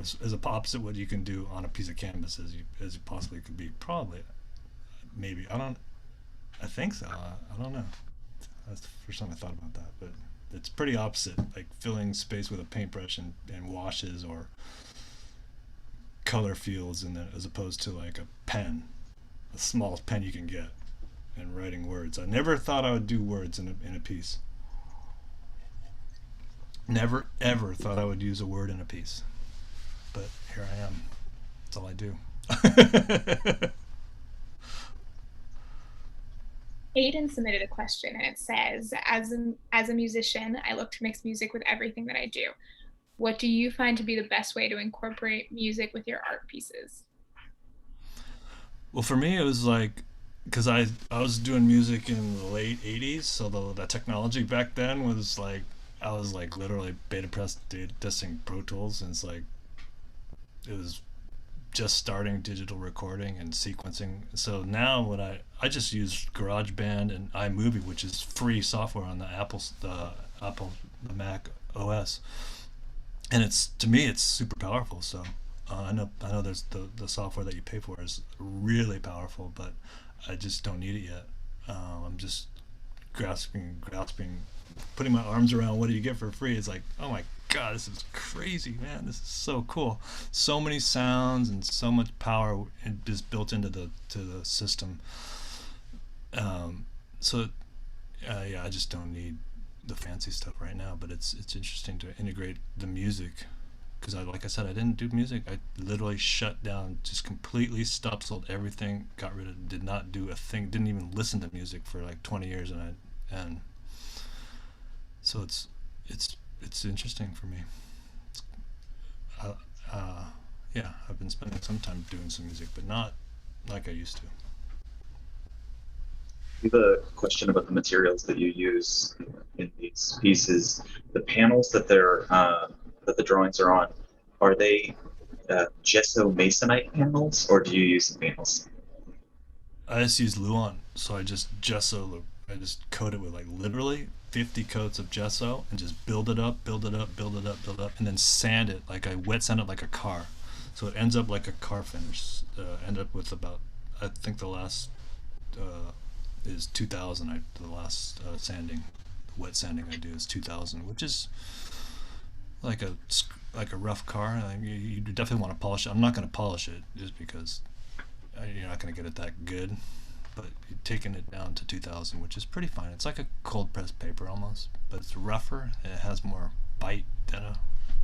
Speaker 4: opposite what you can do on a piece of canvas as you possibly could be. Probably, maybe, I think so. I don't know. That's the first time I thought about that, but it's pretty opposite, like filling space with a paintbrush and washes or color fields, and then as opposed to like a pen, the smallest pen you can get, and writing words. I never thought I would do words in a piece. Never ever thought I would use a word in a piece, but here I am. That's all I do.
Speaker 2: Aiden submitted a question, and it says, as a musician, I look to mix music with everything that I do. What do you find to be the best way to incorporate music with your art pieces?
Speaker 4: Well, for me, it was like, because I was doing music in the late 80s, so the technology back then was like, I was like literally beta testing Pro Tools, and it's like, it was just starting digital recording and sequencing. So now what I just use GarageBand and iMovie, which is free software on the Mac OS. And to me it's super powerful. So I know there's the software that you pay for is really powerful, but I just don't need it yet. I'm just grasping, putting my arms around what do you get for free. It's like, oh my god, this is crazy, man. This is so cool. So many sounds and so much power is built into the system. Yeah, I just don't need the fancy stuff right now, but it's interesting to integrate the music, because like I said, I didn't do music. I literally shut down, just completely stopped, sold everything, got rid of, did not do a thing, didn't even listen to music for like 20 years, and so it's interesting for me. Yeah, I've been spending some time doing some music, but not like I used to.
Speaker 3: I have a question about the materials that you use in these pieces. The panels that that the drawings are on, are they gesso masonite panels, or do you use the panels?
Speaker 4: I just use Luan, so I just coat it with like literally 50 coats of gesso and just build it up, and then sand it, like I wet sand it like a car. So it ends up like a car finish. End up with about, I think the last is 2000. The last wet sanding I do is 2000, which is like a rough car. I mean, you definitely want to polish it. I'm not going to polish it just because you're not going to get it that good, but you're taking it down to 2000, which is pretty fine. It's like a cold pressed paper almost, but it's rougher and it has more bite than a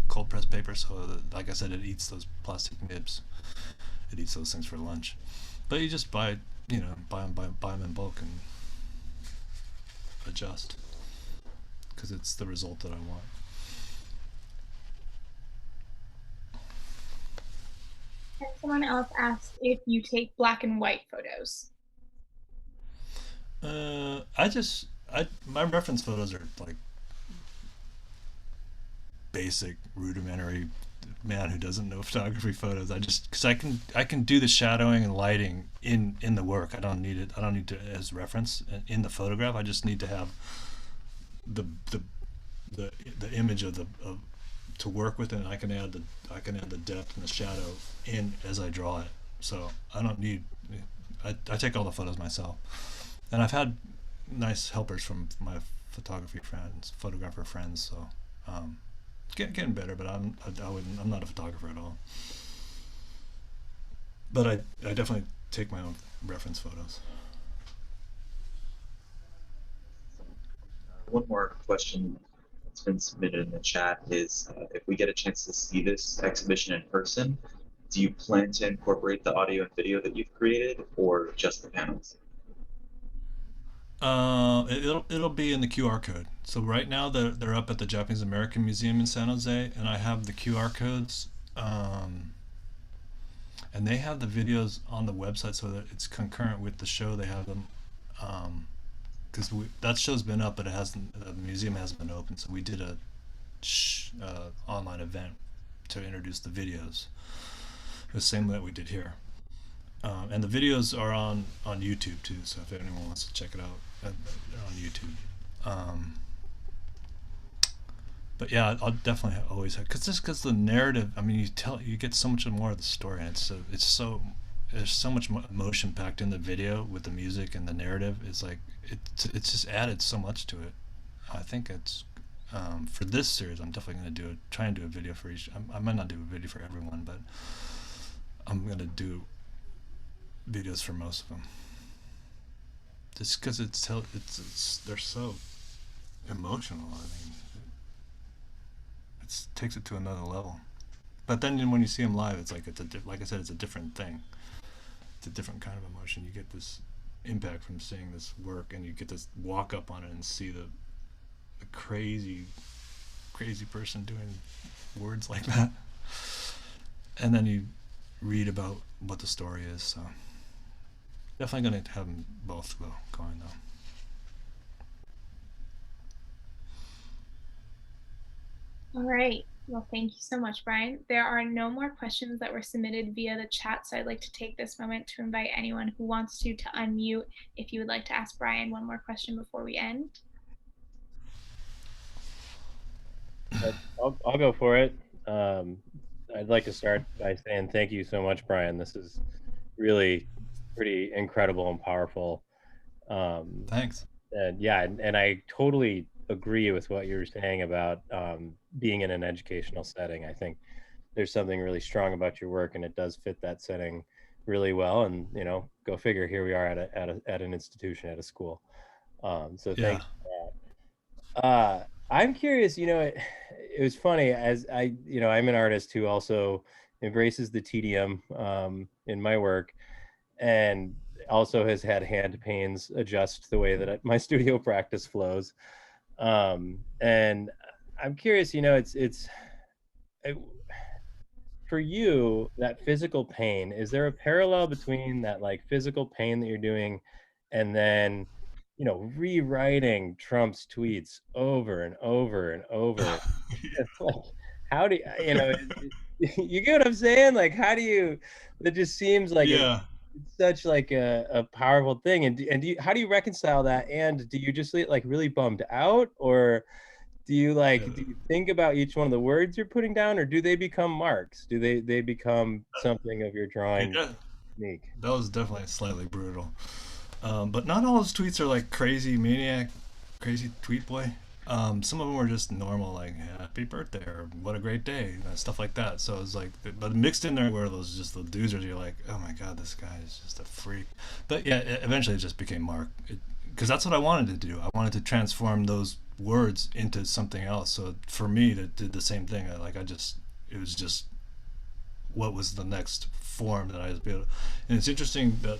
Speaker 4: cold pressed paper. So like I said, it eats those plastic nibs. It eats those things for lunch. But you just buy them in bulk and adjust, because it's the result that I want.
Speaker 2: And someone else asked if you take black and white photos.
Speaker 4: My reference photos are like basic, rudimentary man who doesn't know photography photos. Because I can do the shadowing and lighting in the work. I don't need it to as reference in the photograph. I just need to have the image of to work with it, and I can add the depth and the shadow in as I draw it. So I don't need. I take all the photos myself, and I've had nice helpers from my photographer friends. So getting better, but I'm not a photographer at all. But I definitely take my own reference photos.
Speaker 3: One more question that's been submitted in the chat is, if we get a chance to see this exhibition in person, do you plan to incorporate the audio and video that you've created, or just the panels?
Speaker 4: It'll be in the QR code. So right now they're up at the Japanese American Museum in San Jose, and I have the QR codes, and they have the videos on the website so that it's concurrent with the show. They have them, because that show's been up, but it hasn't. The museum hasn't been open, so we did a online event to introduce the videos, the same that we did here. And the videos are on YouTube too, so if anyone wants to check it out, they're on YouTube. But yeah, I'll definitely always have, because the narrative. I mean, you get so much more of the story, and it's so there's so much emotion packed in the video with the music and the narrative. It's like it's just added so much to it. I think it's for this series, I'm definitely going to try and do a video for each. I might not do a video for everyone, but I'm going to do videos for most of them, just because they're so emotional. I mean, it takes it to another level. But then when you see them live, it's like like I said, it's a different thing. It's a different kind of emotion. You get this impact from seeing this work, and you get to walk up on it and see the crazy person doing words like that, and then you read about what the story is. So definitely going to have them both going though.
Speaker 2: All right. Well, thank you so much, Brian. There are no more questions that were submitted via the chat, so I'd like to take this moment to invite anyone who wants to unmute if you would like to ask Brian one more question before we end.
Speaker 6: I'll go for it. I'd like to start by saying thank you so much, Brian. This is really pretty incredible and powerful.
Speaker 4: Thanks.
Speaker 6: And yeah, and I totally agree with what you were saying about being in an educational setting. I think there's something really strong about your work, and it does fit that setting really well. And go figure, here we are at an institution, at a school. So
Speaker 4: Yeah.
Speaker 6: thanks for that. I'm curious, it was funny, as I'm an artist who also embraces the tedium in my work, and also has had hand pains adjust the way that my studio practice flows. And I'm curious, for you, that physical pain, is there a parallel between that like physical pain that you're doing and then rewriting Trump's tweets over and over and over? Like, how do you get what I'm saying? Like, how do you? It just seems like
Speaker 4: Yeah.
Speaker 6: it's such like a powerful thing. And how do you reconcile that? And do you just like really bummed out, or do you think about each one of the words you're putting down, or do they become marks? Do they become something of your drawing technique?
Speaker 4: That was definitely slightly brutal. But not all his tweets are like crazy maniac, crazy tweet boy. Some of them were just normal, like happy birthday or what a great day, stuff like that. So it's like, but mixed in there were those just the doozers. You're like, oh my god, this guy is just a freak. But yeah, eventually it just became Mark, because that's what I wanted to do. I wanted to transform those words into something else. So for me, to do the same thing. It was just what was the next form that I was able to. And it's interesting that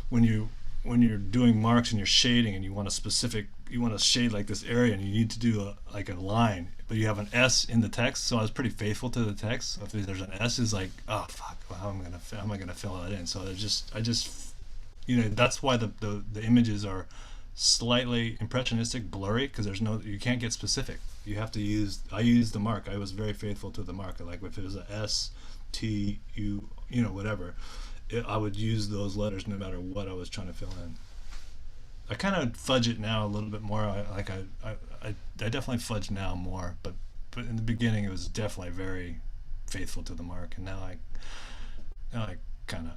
Speaker 4: when you're doing marks and you're shading and you want to shade like this area, and you need to do a line, but you have an S in the text. So I was pretty faithful to the text. So if there's an S, is like, oh fuck, well, how am I gonna fill that in? So I just that's why the images are slightly impressionistic, blurry, because you can't get specific. You have to I used the mark. I was very faithful to the mark. Like if it was a S, T, U, whatever, I would use those letters no matter what I was trying to fill in. I kind of fudge it now a little bit more. I definitely fudge now more, but in the beginning it was definitely very faithful to the mark. And now I kind of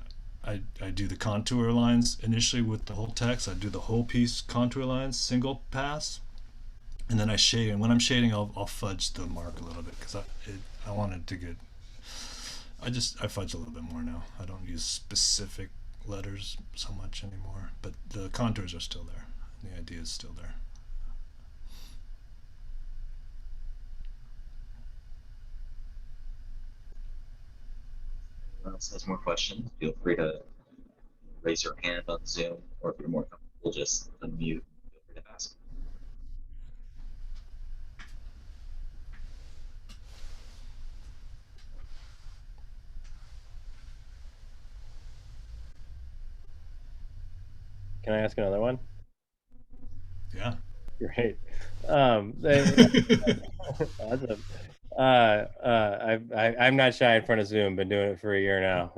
Speaker 4: I do the contour lines initially with the whole text. I do the whole piece contour lines, single pass, and then I shade. And when I'm shading, I'll fudge the mark a little bit, because I wanted to get. I fudge a little bit more now. I don't use specific letters so much anymore, but the contours are still there. The idea is still there.
Speaker 3: Anyone else has more questions, feel free to raise your hand on Zoom, or if you're more comfortable we'll just unmute. Feel free to ask.
Speaker 6: Can I ask another one?
Speaker 4: Yeah.
Speaker 6: Great. Awesome. I'm not shy in front of Zoom. Been doing it for a year now.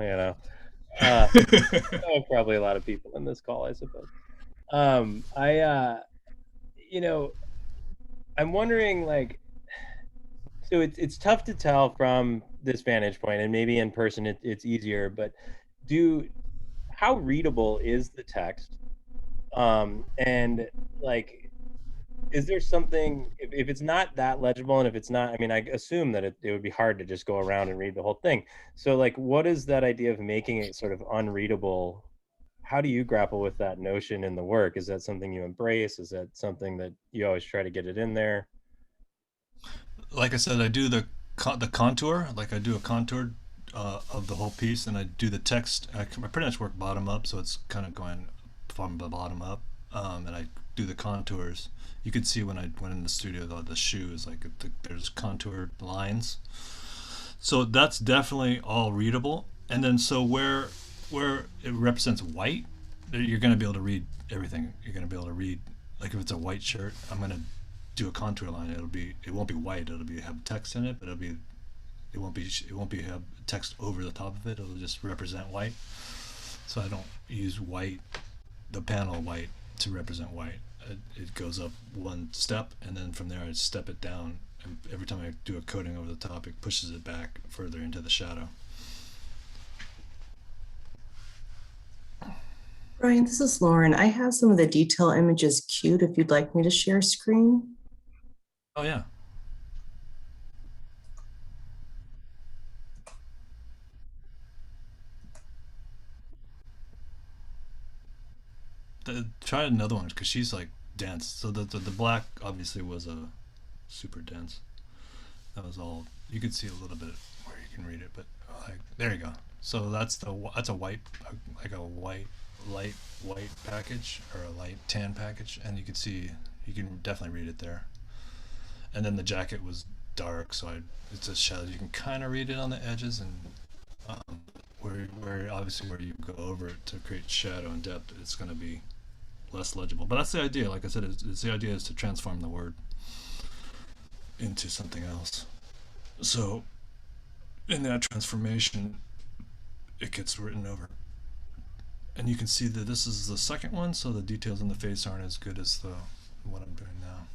Speaker 6: Probably a lot of people in this call, I suppose. I'm wondering, like, so it's tough to tell from this vantage point, and maybe in person it's easier. But how readable is the text? And like, is there something, if it's not that legible, and if it's not, I mean, I assume that it would be hard to just go around and read the whole thing. So like, what is that idea of making it sort of unreadable? How do you grapple with that notion in the work? Is that something you embrace? Is that something that you always try to get it in there?
Speaker 4: Like I said, I do the contour. Like I do a contour of the whole piece, and I do the text. I pretty much work bottom up, so it's kind of going from the bottom up, and I do the contours. You could see when I went in the studio, the shoe is like there's contoured lines. So that's definitely all readable. And then so where it represents white, you're going to be able to read everything. You're going to be able to read, like if it's a white shirt, I'm going to do a contour line. It won't be white. It'll have text in it, but it won't be have text over the top of it. It'll just represent white. So I don't use white, the panel white, to represent white. It goes up one step, and then from there I step it down, and every time I do a coating over the top, it pushes it back further into the shadow.
Speaker 1: Brian, this is Lauren. I have some of the detail images queued if you'd like me to share screen.
Speaker 4: Oh yeah. Try another one, because she's like dense. So the black obviously was a super dense. That was all. You could see a little bit where you can read it, but like there you go. So that's a white, like a light white package, or a light tan package, and you can see, you can definitely read it there. And then the jacket was dark, so it's a shadow. You can kind of read it on the edges, and where obviously where you go over it to create shadow and depth, it's going to be less legible. But that's the idea. Like I said, it's the idea is to transform the word into something else. So in that transformation, it gets written over. And you can see that this is the second one, so the details in the face aren't as good as what I'm doing now.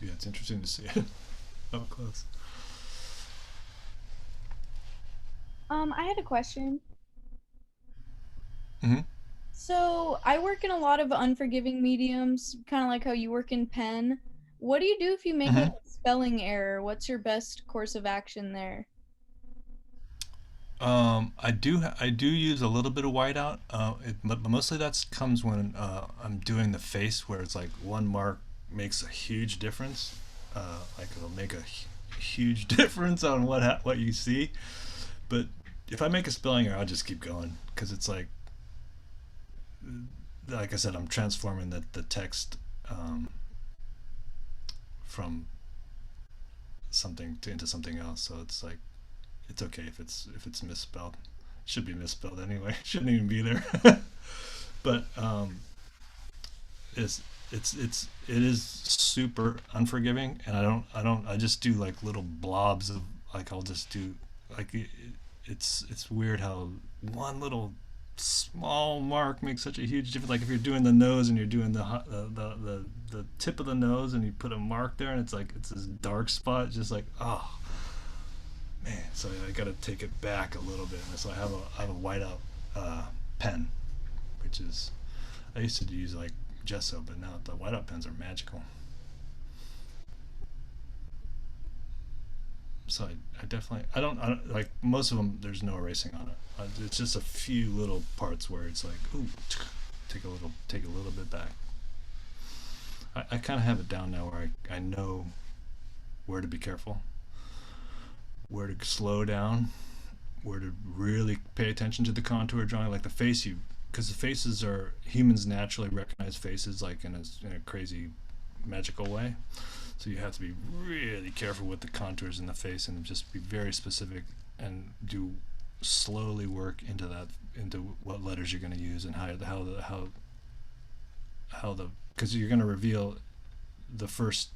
Speaker 4: Yeah, it's interesting to see it up close.
Speaker 7: I had a question.
Speaker 4: Mm-hmm.
Speaker 7: So I work in a lot of unforgiving mediums, kind of like how you work in pen. What do you do if you make like a spelling error? What's your best course of action there?
Speaker 4: I do use a little bit of whiteout, but mostly that comes when I'm doing the face, where it's like one mark makes a huge difference. Like it'll make a huge difference on what you see. But if I make a spelling error, I'll just keep going, because it's like I said, I'm transforming the text from something into something else. So it's like, it's okay if it's misspelled. It should be misspelled anyway. It shouldn't even be there. But it is super unforgiving, and I just do like little blobs of, like, I'll just do like it's weird how one little small mark makes such a huge difference. Like if you're doing the nose and you're doing the tip of the nose, and you put a mark there, and it's like it's this dark spot, just like, oh man. So I got to take it back a little bit. And so I have a whiteout pen, which is, I used to use like gesso, but now the whiteout pens are magical. So I definitely, I don't like most of them. There's no erasing on it. It's just a few little parts where it's like, ooh, take a little bit back. I kind of have it down now where I know where to be careful, where to slow down, where to really pay attention to the contour drawing, like the face because the faces are, humans naturally recognize faces like in a crazy magical way. So you have to be really careful with the contours in the face and just be very specific and do slowly work into what letters you're going to use and how the because you're going to reveal the first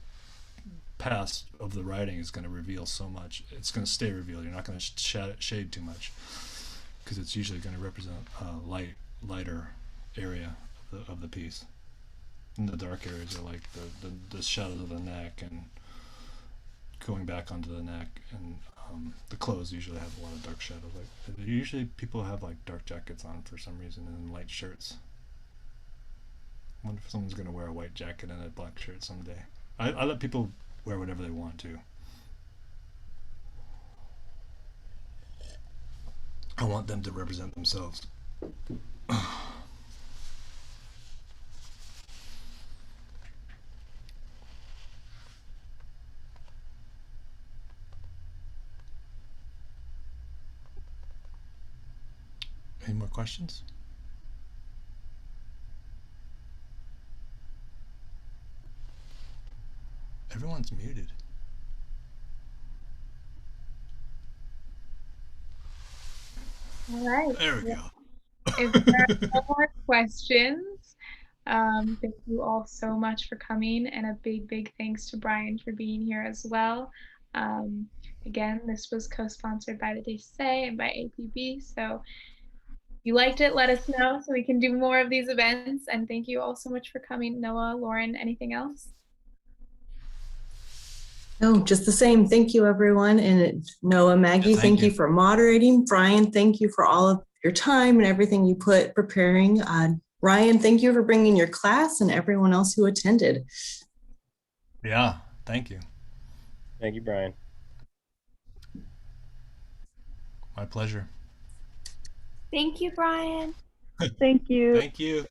Speaker 4: pass of the writing is going to reveal so much. It's going to stay revealed. You're not going to shade too much because it's usually going to represent a lighter area of the piece. And the dark areas are like the shadows of the neck and going back onto the neck, and the clothes usually have a lot of dark shadows. Like usually people have like dark jackets on for some reason and light shirts. I wonder if someone's going to wear a white jacket and a black shirt someday. I let people wear whatever they want to. I want them to represent themselves. Any more questions? Everyone's muted.
Speaker 2: All right.
Speaker 4: There we go.
Speaker 2: If there are no more questions, thank you all so much for coming, and a big thanks to Brian for being here as well. Again, this was co-sponsored by the DSA and by APB, so if you liked it, let us know so we can do more of these events, and thank you all so much for coming. Noah, Lauren, anything else?
Speaker 1: No, just the same. Thank you, everyone. And Noah, Maggie,
Speaker 4: Yeah,
Speaker 1: thank you for moderating. Brian, thank you for all of your time and everything you put preparing. Ryan, thank you for bringing your class and everyone else who attended.
Speaker 4: Yeah, thank you.
Speaker 6: Thank you, Brian.
Speaker 4: My pleasure.
Speaker 2: Thank you, Brian.
Speaker 8: Thank you.
Speaker 4: Thank you.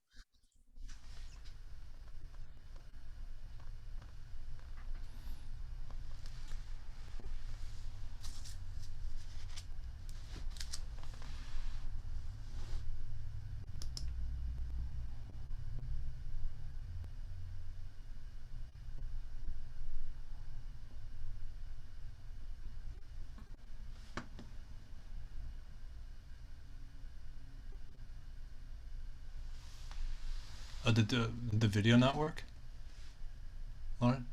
Speaker 4: Did the video not work, Lauren?